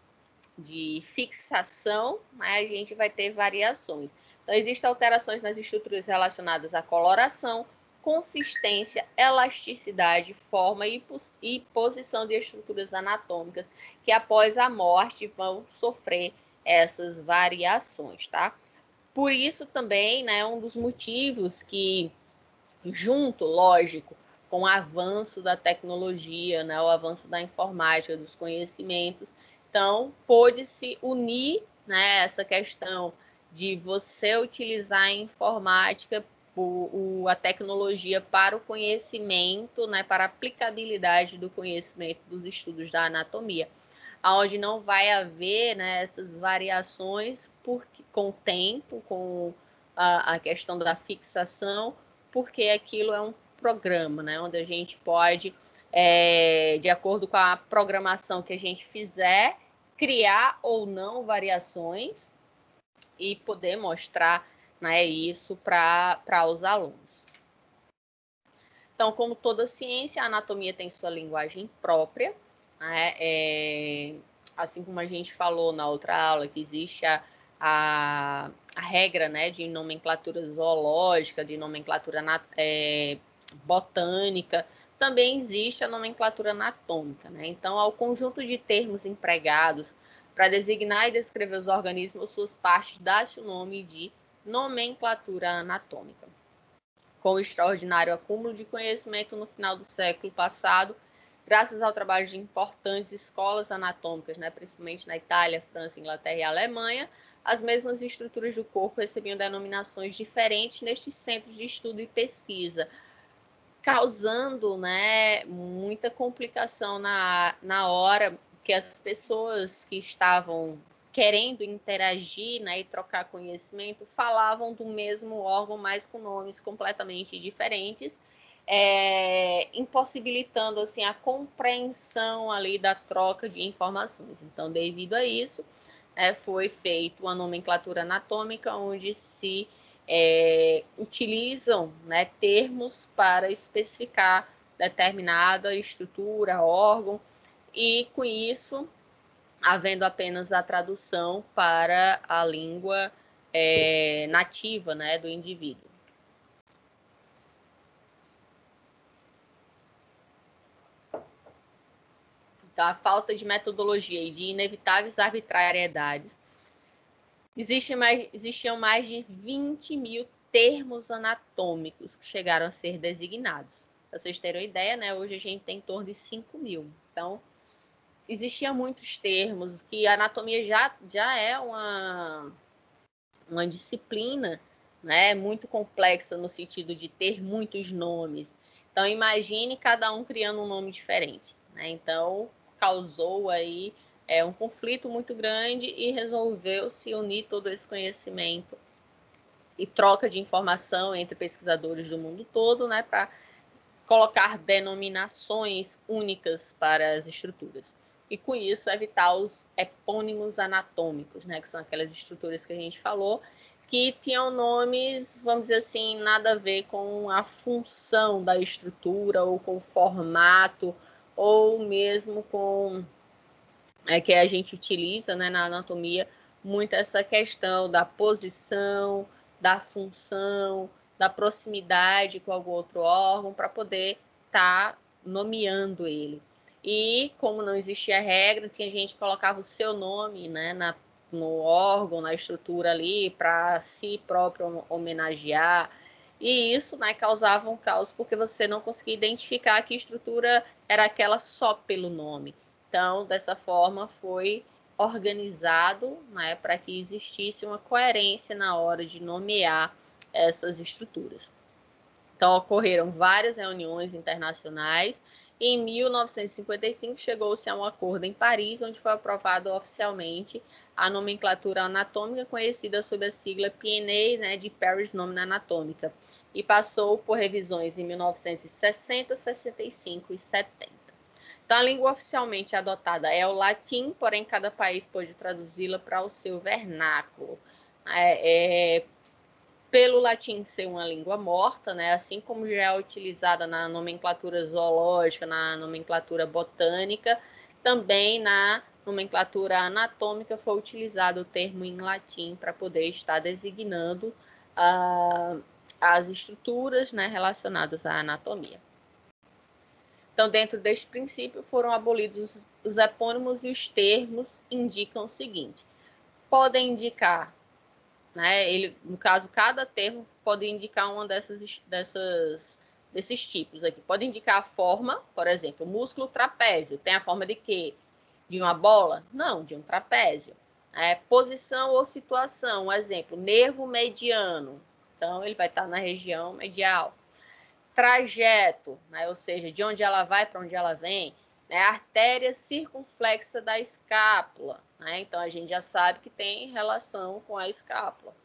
fixação, né, a gente vai ter variações. Então, existem alterações nas estruturas relacionadas à coloração, consistência, elasticidade, forma e posição de estruturas anatômicas que após a morte vão sofrer essas variações, tá? Por isso também, né, um dos motivos que, junto, lógico, com o avanço da tecnologia, né, o avanço da informática, dos conhecimentos, então pôde-se unir, né, essa questão de você utilizar a informática, a tecnologia para o conhecimento, né, para a aplicabilidade do conhecimento dos estudos da anatomia, onde não vai haver, né, essas variações com o tempo, com a questão da fixação, porque aquilo é um programa, né, onde a gente pode, de acordo com a programação que a gente fizer, criar ou não variações e poder mostrar, né, isso para os alunos. Então, como toda ciência, a anatomia tem sua linguagem própria, né? Assim como a gente falou na outra aula, que existe a regra, né, de nomenclatura zoológica, de nomenclatura botânica, também existe a nomenclatura anatômica, né? Então, ao conjunto de termos empregados para designar e descrever os organismos ou suas partes, dá-se o nome de nomenclatura anatômica. Com o extraordinário acúmulo de conhecimento no final do século passado, graças ao trabalho de importantes escolas anatômicas, né, principalmente na Itália, França, Inglaterra e Alemanha, as mesmas estruturas do corpo recebiam denominações diferentes nestes centros de estudo e pesquisa, causando, né, muita complicação na hora que as pessoas que estavam querendo interagir, né, e trocar conhecimento, falavam do mesmo órgão, mas com nomes completamente diferentes, impossibilitando assim, a compreensão ali da troca de informações. Então, devido a isso, foi feita uma nomenclatura anatômica onde se utilizam, né, termos para especificar determinada estrutura, órgão, e com isso havendo apenas a tradução para a língua nativa, né, do indivíduo. Então, a falta de metodologia e de inevitáveis arbitrariedades, existiam mais de 20 mil termos anatômicos que chegaram a ser designados. Para vocês terem uma ideia, né? Hoje a gente tem em torno de 5.000. Então, existiam muitos termos, que a anatomia já é uma disciplina, né, muito complexa no sentido de ter muitos nomes. Então, imagine cada um criando um nome diferente, né? Então, causou aí um conflito muito grande e resolveu-se unir todo esse conhecimento e troca de informação entre pesquisadores do mundo todo, né, para colocar denominações únicas para as estruturas. E com isso evitar os epônimos anatômicos, né, que são aquelas estruturas que a gente falou, que tinham nomes, vamos dizer assim, nada a ver com a função da estrutura ou com o formato ou mesmo com que a gente utiliza, né, na anatomia, muito essa questão da posição, da função, da proximidade com algum outro órgão para poder estar nomeando ele. E como não existia regra, tinha gente que colocava o seu nome, né, no órgão, na estrutura ali, para si próprio homenagear. E isso, né, causava um caos, porque você não conseguia identificar que estrutura era aquela só pelo nome. Então, dessa forma, foi organizado, né, para que existisse uma coerência na hora de nomear essas estruturas. Então, ocorreram várias reuniões internacionais e em 1955 chegou-se a um acordo em Paris, onde foi aprovado oficialmente a nomenclatura anatômica conhecida sob a sigla PNA, né, de Paris Nomen Anatomica, e passou por revisões em 1960, 65 e 70. Então, a língua oficialmente adotada é o latim, porém cada país pode traduzi-la para o seu vernáculo. Pelo latim ser uma língua morta, né, assim como já é utilizada na nomenclatura zoológica, na nomenclatura botânica, também na nomenclatura anatômica foi utilizado o termo em latim para poder estar designando as estruturas, né, relacionadas à anatomia. Então, dentro deste princípio, foram abolidos os epônimos e os termos indicam o seguinte: podem indicar, né, no caso, cada termo pode indicar uma desses tipos aqui. Pode indicar a forma, por exemplo, músculo trapézio. Tem a forma de quê? De uma bola? Não, de um trapézio. Posição ou situação, um exemplo, nervo mediano. Então, ele vai estar na região medial. Trajeto, né, ou seja, de onde ela vai para onde ela vem, né, artéria circunflexa da escápula, né, então a gente já sabe que tem relação com a escápula.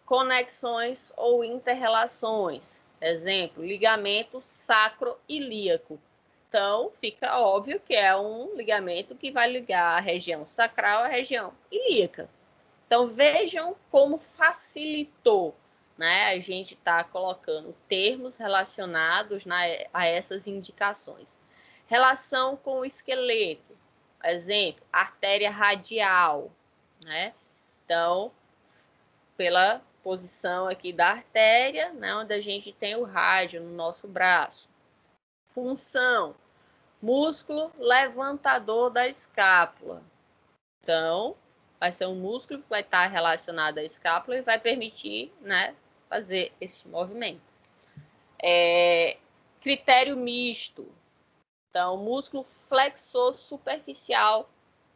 Conexões ou interrelações, exemplo, ligamento sacroilíaco. Então, fica óbvio que é um ligamento que vai ligar a região sacral à região ilíaca. Então, vejam como facilitou, né, a gente está colocando termos relacionados a essas indicações. Relação com o esqueleto, exemplo, artéria radial, né? Então, pela posição aqui da artéria, né, onde a gente tem o rádio no nosso braço. Função, músculo levantador da escápula. Então, vai ser um músculo que vai estar relacionado à escápula e vai permitir, né, fazer esse movimento. Critério misto. Então, músculo flexor superficial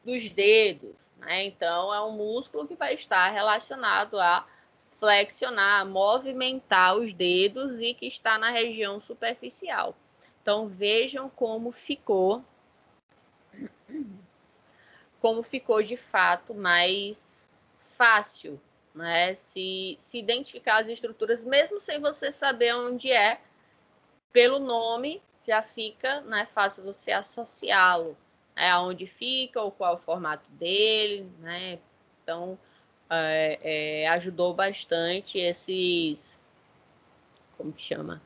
dos dedos, né? Então, é um músculo que vai estar relacionado a flexionar, movimentar os dedos e que está na região superficial. Então, vejam como ficou de fato mais fácil, né? Se identificar as estruturas, mesmo sem você saber onde é, pelo nome já fica, né, fácil você associá-lo, né, aonde fica ou qual é o formato dele, né? Então, ajudou bastante como que chama?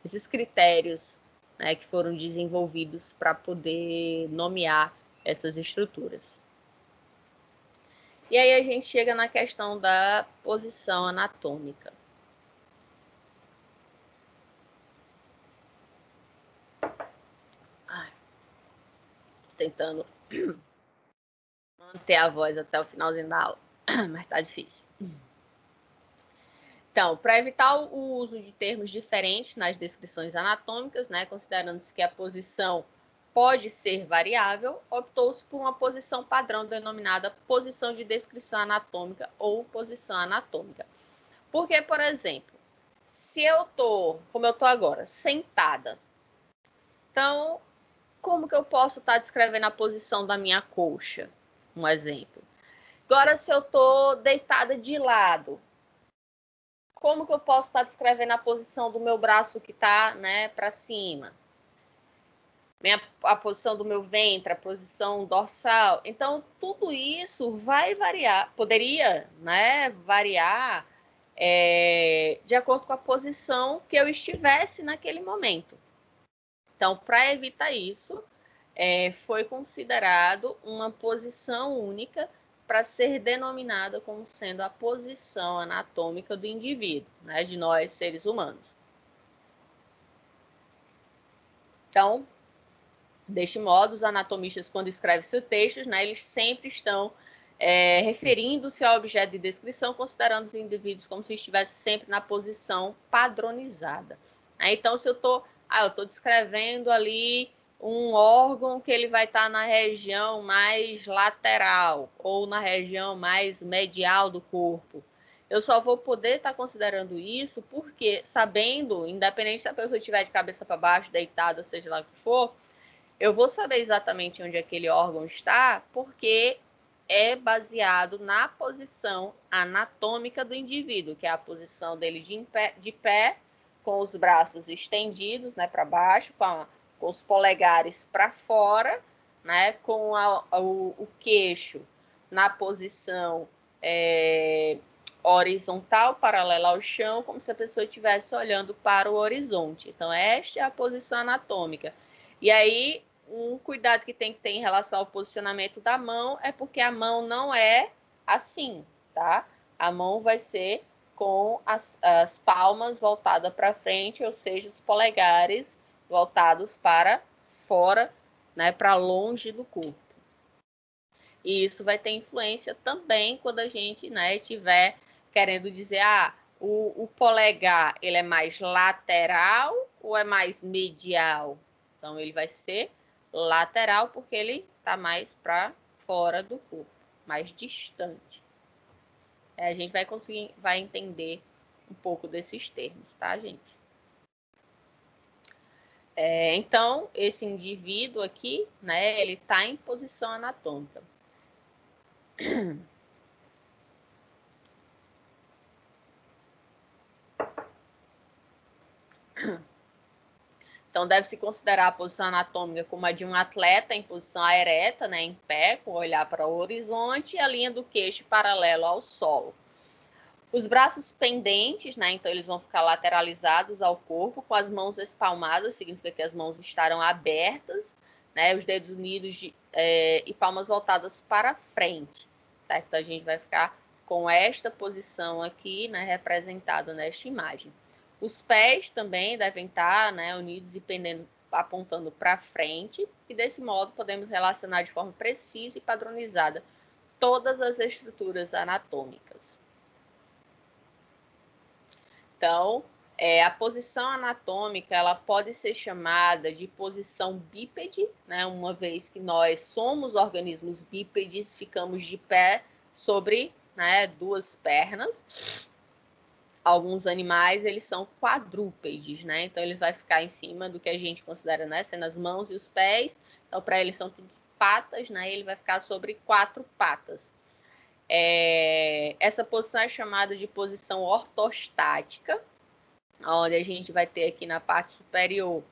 Esses critérios, né, que foram desenvolvidos para poder nomear essas estruturas. E aí a gente chega na questão da posição anatômica. Tentando manter a voz até o finalzinho da aula, mas tá difícil. Então, para evitar o uso de termos diferentes nas descrições anatômicas, né, considerando-se que a posição pode ser variável, optou-se por uma posição padrão denominada posição de descrição anatômica ou posição anatômica. Porque, por exemplo, se eu estou, como eu estou agora, sentada, então, como que eu posso estar descrevendo a posição da minha coxa? Um exemplo. Agora, se eu estou deitada de lado, como que eu posso estar descrevendo a posição do meu braço que está, né, para cima? A posição do meu ventre, a posição dorsal. Então, tudo isso vai variar, poderia, né, variar de acordo com a posição que eu estivesse naquele momento. Então, para evitar isso, foi considerado uma posição única para ser denominada como sendo a posição anatômica do indivíduo, né, de nós, seres humanos. Então, deste modo, os anatomistas, quando escrevem seus textos, né, eles sempre estão referindo-se ao objeto de descrição, considerando os indivíduos como se estivessem sempre na posição padronizada. Então, se eu estou descrevendo ali um órgão que ele vai estar na região mais lateral ou na região mais medial do corpo, eu só vou poder estar considerando isso porque, sabendo, independente se a pessoa estiver de cabeça para baixo, deitada, seja lá o que for, eu vou saber exatamente onde aquele órgão está, porque é baseado na posição anatômica do indivíduo, que é a posição dele de pé com os braços estendidos, né, para baixo, com os polegares para fora, né, com o queixo na posição horizontal, paralela ao chão, como se a pessoa estivesse olhando para o horizonte. Então, esta é a posição anatômica. E aí, um cuidado que tem que ter em relação ao posicionamento da mão é porque a mão não é assim, tá? A mão vai ser com as palmas voltadas para frente, ou seja, os polegares voltados para fora, né, para longe do corpo. E isso vai ter influência também quando a gente, né, estiver querendo dizer, o polegar, ele é mais lateral ou é mais medial? Então, ele vai ser lateral porque ele está mais para fora do corpo, mais distante. A gente vai entender um pouco desses termos, tá, gente? Então, esse indivíduo aqui, né, ele está em posição anatômica. Então, deve-se considerar a posição anatômica como a de um atleta em posição ereta, né, em pé, com o olhar para o horizonte e a linha do queixo paralelo ao solo. Os braços pendentes, né, então eles vão ficar lateralizados ao corpo, com as mãos espalmadas, significa que as mãos estarão abertas, né, os dedos unidos e palmas voltadas para frente. Certo? Então, a gente vai ficar com esta posição aqui, né, representada nesta imagem. Os pés também devem estar, né, unidos e apontando para frente, e desse modo podemos relacionar de forma precisa e padronizada todas as estruturas anatômicas. Então, a posição anatômica ela pode ser chamada de posição bípede, né, uma vez que nós somos organismos bípedes, ficamos de pé sobre, né, duas pernas. Alguns animais, eles são quadrúpedes, né? Então, ele vai ficar em cima do que a gente considera, né, sendo as mãos e os pés. Então, para eles são tudo patas, né? Ele vai ficar sobre 4 patas. Essa posição é chamada de posição ortostática, onde a gente vai ter aqui na parte superior,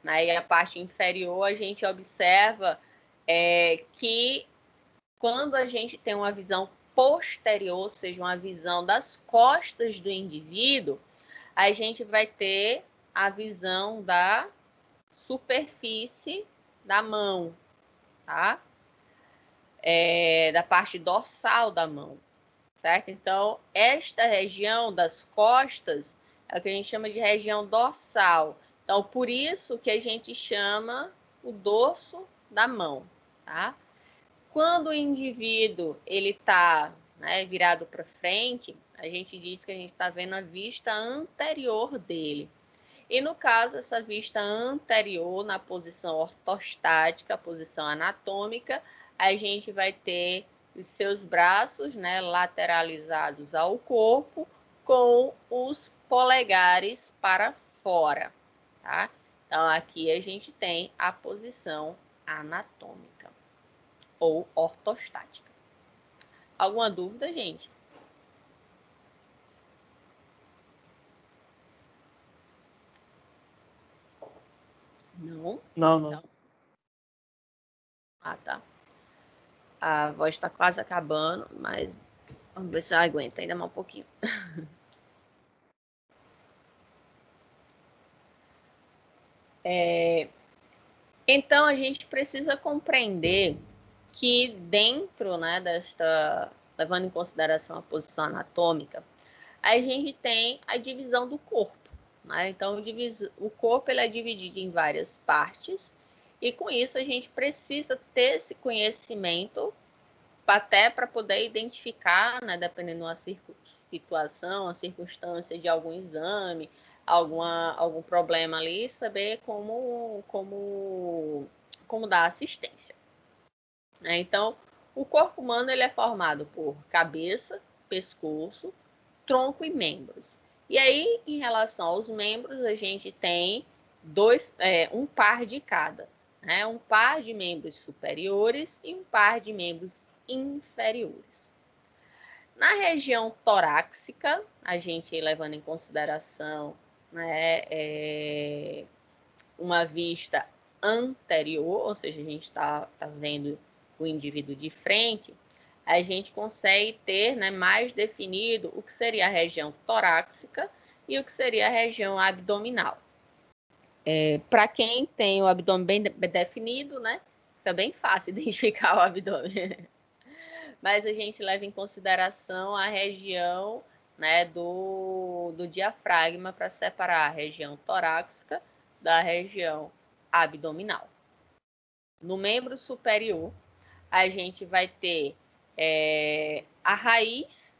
né? E a parte inferior, a gente observa que quando a gente tem uma visão posterior, ou seja, uma visão das costas do indivíduo, a gente vai ter a visão da superfície da mão, tá? Da parte dorsal da mão, certo? Então, esta região das costas é o que a gente chama de região dorsal. Então, por isso que a gente chama o dorso da mão, tá? Quando o indivíduo ele está, né, virado para frente, a gente diz que a gente está vendo a vista anterior dele. E no caso, essa vista anterior, na posição ortostática, a posição anatômica, a gente vai ter os seus braços, né, lateralizados ao corpo, com os polegares para fora, tá? Então, aqui a gente tem a posição anatômica ou ortostática. Alguma dúvida, gente? Não? Não, não. Então... Ah, tá. A voz está quase acabando, mas vamos ver se eu aguento ainda mais um pouquinho. Então, a gente precisa compreender que dentro, né, levando em consideração a posição anatômica, a gente tem a divisão do corpo, né? Então, o corpo ele é dividido em várias partes e com isso a gente precisa ter esse conhecimento até para poder identificar, né, dependendo da situação, a circunstância de algum exame, algum problema ali, saber como dar assistência. Então, o corpo humano ele é formado por cabeça, pescoço, tronco e membros. E aí, em relação aos membros, a gente tem um par de cada, né? Um par de membros superiores e um par de membros inferiores. Na região torácica, a gente levando em consideração, né, uma vista anterior, ou seja, a gente está vendo o indivíduo de frente, a gente consegue ter, né, mais definido o que seria a região torácica e o que seria a região abdominal. Para quem tem o abdômen bem definido, né, fica bem fácil identificar o abdômen. Mas a gente leva em consideração a região, né, do diafragma para separar a região torácica da região abdominal. No membro superior, a gente vai ter a raiz,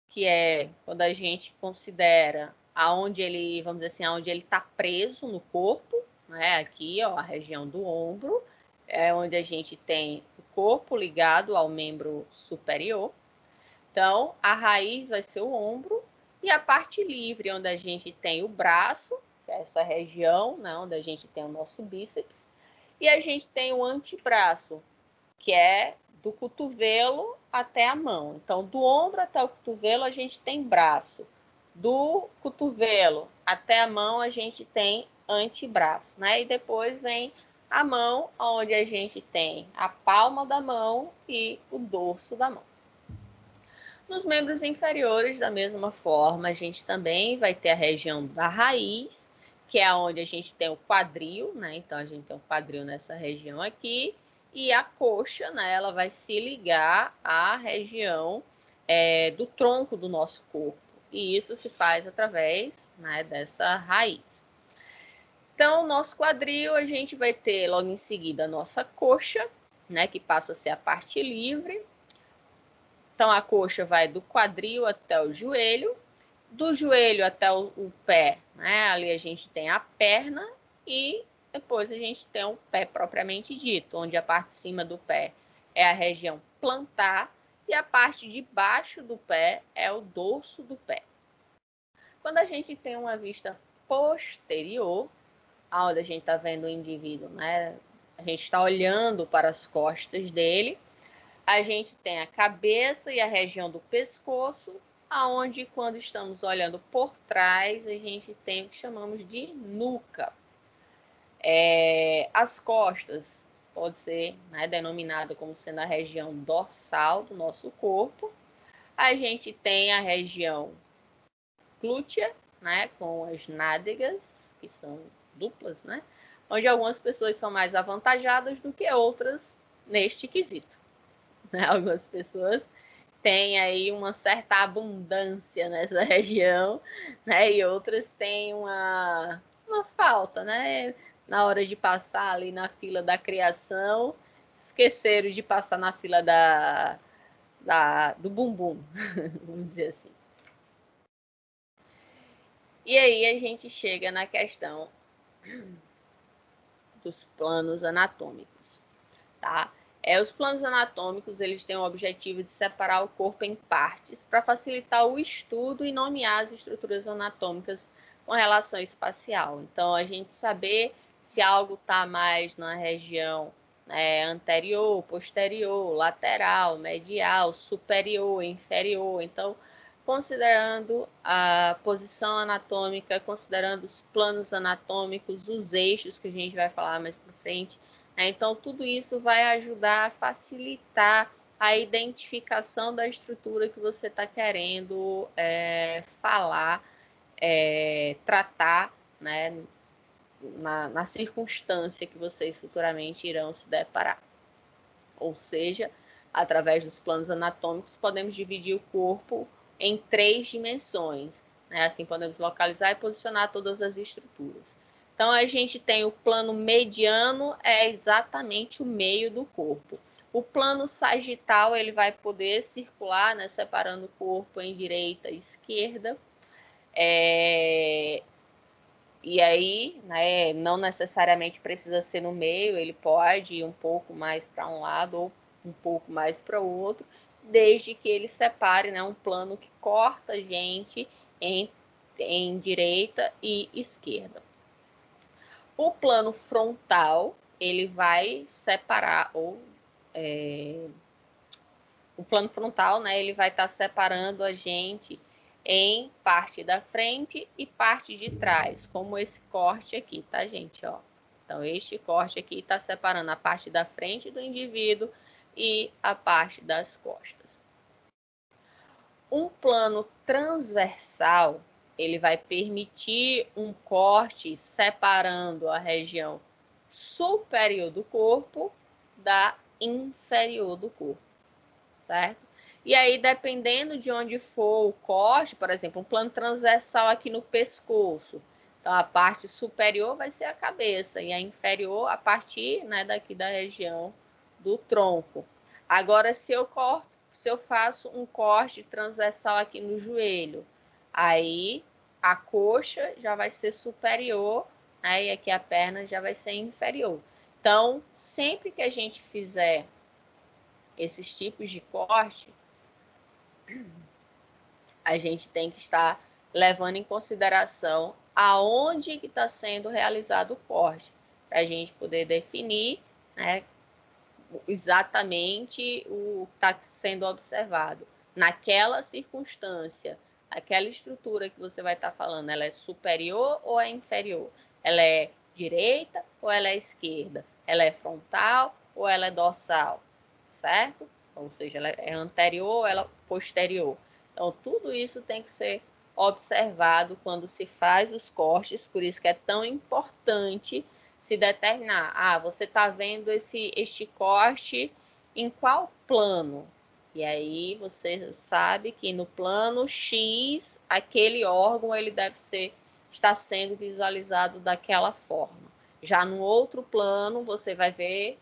que é quando a gente considera aonde ele, vamos dizer assim, aonde ele está preso no corpo, né? Aqui, ó, a região do ombro, é onde a gente tem o corpo ligado ao membro superior. Então, a raiz vai ser o ombro e a parte livre, onde a gente tem o braço, que é essa região, né, onde a gente tem o nosso bíceps, e a gente tem o antebraço, que é do cotovelo até a mão. Então, do ombro até o cotovelo, a gente tem braço. Do cotovelo até a mão, a gente tem antebraço, né? E depois vem a mão, onde a gente tem a palma da mão e o dorso da mão. Nos membros inferiores, da mesma forma, a gente também vai ter a região da raiz, que é onde a gente tem o quadril, né? Então, a gente tem o quadril nessa região aqui, e a coxa, né? Ela vai se ligar à região do tronco do nosso corpo. E isso se faz através, né, dessa raiz. Então, o nosso quadril, a gente vai ter logo em seguida a nossa coxa, né? Que passa a ser a parte livre. Então, a coxa vai do quadril até o joelho, do joelho até o pé, né? Ali a gente tem a perna e depois a gente tem o pé propriamente dito, onde a parte de cima do pé é a região plantar e a parte de baixo do pé é o dorso do pé. Quando a gente tem uma vista posterior, onde a gente está vendo o indivíduo, né? A gente está olhando para as costas dele. A gente tem a cabeça e a região do pescoço, aonde quando estamos olhando por trás, a gente tem o que chamamos de nuca. As costas pode ser, né, denominada como sendo a região dorsal do nosso corpo. A gente tem a região glútea, né, com as nádegas, que são duplas, né, onde algumas pessoas são mais avantajadas do que outras neste quesito. Algumas pessoas têm aí uma certa abundância nessa região, né? E outras têm uma falta, né? Na hora de passar ali na fila da criação, esqueceram de passar na fila do bumbum, vamos dizer assim. E aí a gente chega na questão dos planos anatômicos, tá? Os planos anatômicos, eles têm o objetivo de separar o corpo em partes para facilitar o estudo e nomear as estruturas anatômicas com relação espacial. Então, a gente saber se algo está mais na região anterior, posterior, lateral, medial, superior, inferior. Então, considerando a posição anatômica, considerando os planos anatômicos, os eixos que a gente vai falar mais para frente. Então, tudo isso vai ajudar a facilitar a identificação da estrutura que você está querendo falar, tratar, né, na circunstância que vocês futuramente irão se deparar. Ou seja, através dos planos anatômicos, podemos dividir o corpo em 3 dimensões. Né? Assim, podemos localizar e posicionar todas as estruturas. Então, a gente tem o plano mediano, é exatamente o meio do corpo. O plano sagital, ele vai poder circular, né, separando o corpo em direita e esquerda. E aí, né, não necessariamente precisa ser no meio, ele pode ir um pouco mais para um lado ou um pouco mais para o outro, desde que ele separe, né, um plano que corta a gente em direita e esquerda. O plano frontal, ele vai separar, o plano frontal, né, ele vai estar separando a gente em parte da frente e parte de trás, como esse corte aqui, tá, gente? Ó. Então, este corte aqui está separando a parte da frente do indivíduo e a parte das costas. Um plano transversal, ele vai permitir um corte separando a região superior do corpo da inferior do corpo, certo? E aí, dependendo de onde for o corte, por exemplo, um plano transversal aqui no pescoço, então a parte superior vai ser a cabeça e a inferior a partir, né, daqui da região do tronco. Agora, se eu faço um corte transversal aqui no joelho, aí a coxa já vai ser superior, né, e aqui a perna já vai ser inferior. Então, sempre que a gente fizer esses tipos de corte, a gente tem que estar levando em consideração aonde que está sendo realizado o corte, para a gente poder definir, né, exatamente o que está sendo observado. Naquela circunstância, aquela estrutura que você vai estar falando, ela é superior ou é inferior? Ela é direita ou ela é esquerda? Ela é frontal ou ela é dorsal? Certo? Ou seja, ela é anterior ou ela é posterior? Então, tudo isso tem que ser observado quando se faz os cortes, por isso que é tão importante se determinar, você está vendo este corte em qual plano? E aí você sabe que no plano X, aquele órgão ele deve estar sendo visualizado daquela forma. Já no outro plano, você vai ver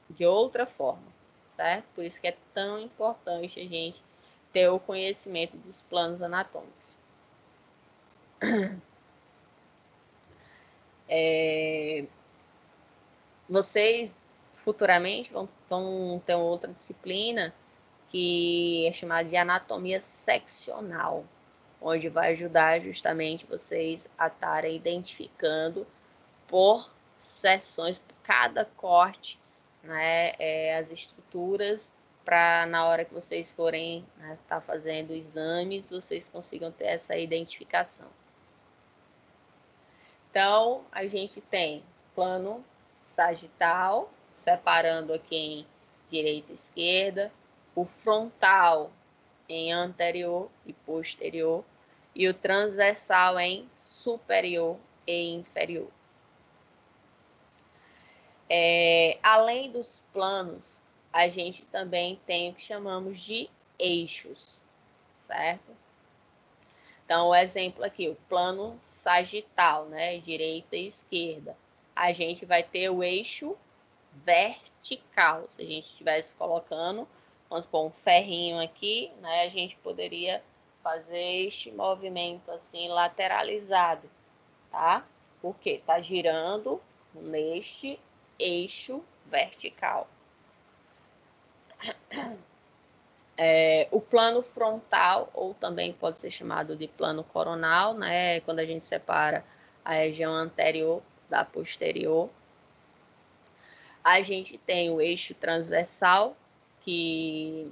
de outra forma, certo? Por isso que é tão importante a gente ter o conhecimento dos planos anatômicos. Vocês futuramente vão ter outra disciplina que é chamada de anatomia seccional, onde vai ajudar justamente vocês a estarem identificando por seções, por cada corte, né, as estruturas, para na hora que vocês forem estar fazendo exames, vocês consigam ter essa identificação. Então, a gente tem plano sagital, separando aqui em direita e esquerda, o frontal em anterior e posterior, e o transversal em superior e inferior. Além dos planos, a gente também tem o que chamamos de eixos, certo? Então, o exemplo aqui, o plano sagital, né? Direita e esquerda. A gente vai ter o eixo vertical. Se a gente estivesse colocando vamos pôr um ferrinho aqui, né? A gente poderia fazer este movimento assim lateralizado, tá? Porque tá girando neste eixo vertical. O plano frontal, ou também pode ser chamado de plano coronal, né? Quando a gente separa a região anterior da posterior. A gente tem o eixo transversal, que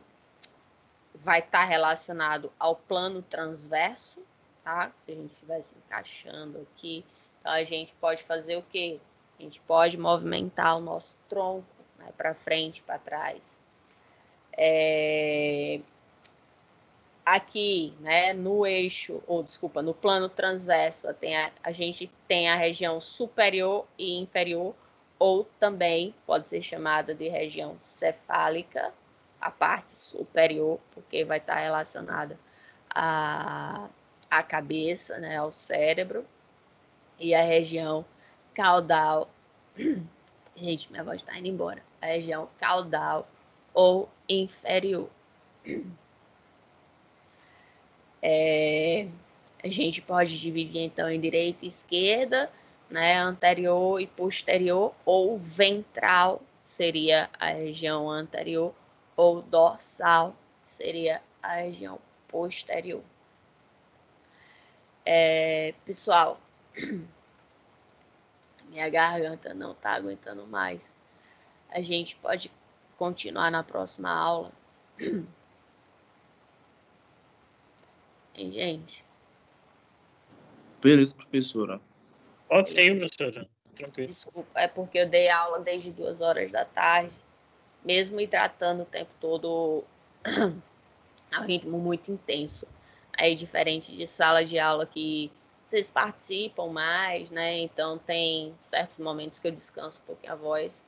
vai estar relacionado ao plano transverso, tá? Se a gente estivesse encaixando aqui, então a gente pode fazer o quê? A gente pode movimentar o nosso tronco, né, para frente, para trás. Aqui, né, no eixo, ou desculpa, no plano transverso, a gente tem a região superior e inferior, ou também pode ser chamada de região cefálica, a parte superior, porque vai estar relacionada à cabeça, né, ao cérebro, e a região caudal. Gente, minha voz está indo embora. A região caudal ou inferior. A gente pode dividir então em direita e esquerda, né, anterior e posterior, ou ventral seria a região anterior, ou dorsal seria a região posterior. Pessoal, minha garganta não está aguentando mais. A gente pode continuar na próxima aula. Hein, gente? Beleza, professora. Pode sim, professora. Tranquilo. Desculpa, é porque eu dei aula desde 2 horas da tarde, mesmo hidratando o tempo todo a um ritmo muito intenso. Aí, diferente de sala de aula que vocês participam mais, né? Então, tem certos momentos que eu descanso um pouquinho a voz.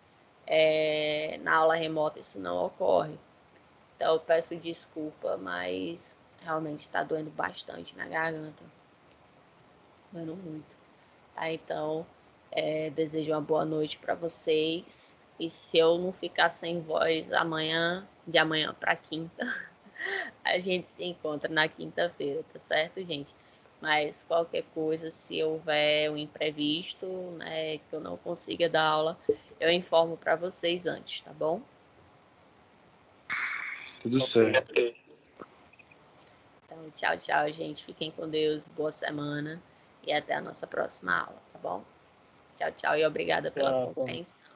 Na aula remota isso não ocorre. Então, eu peço desculpa, mas realmente está doendo bastante na garganta. Doendo muito. Tá? Então, desejo uma boa noite para vocês. E se eu não ficar sem voz amanhã, de amanhã para quinta, a gente se encontra na quinta-feira, tá certo, gente? Mas qualquer coisa, se houver um imprevisto, né, que eu não consiga dar aula, eu informo para vocês antes, tá bom? Tudo certo. Então, tchau, tchau, gente. Fiquem com Deus, boa semana e até a nossa próxima aula, tá bom? Tchau, tchau e obrigada pela compreensão.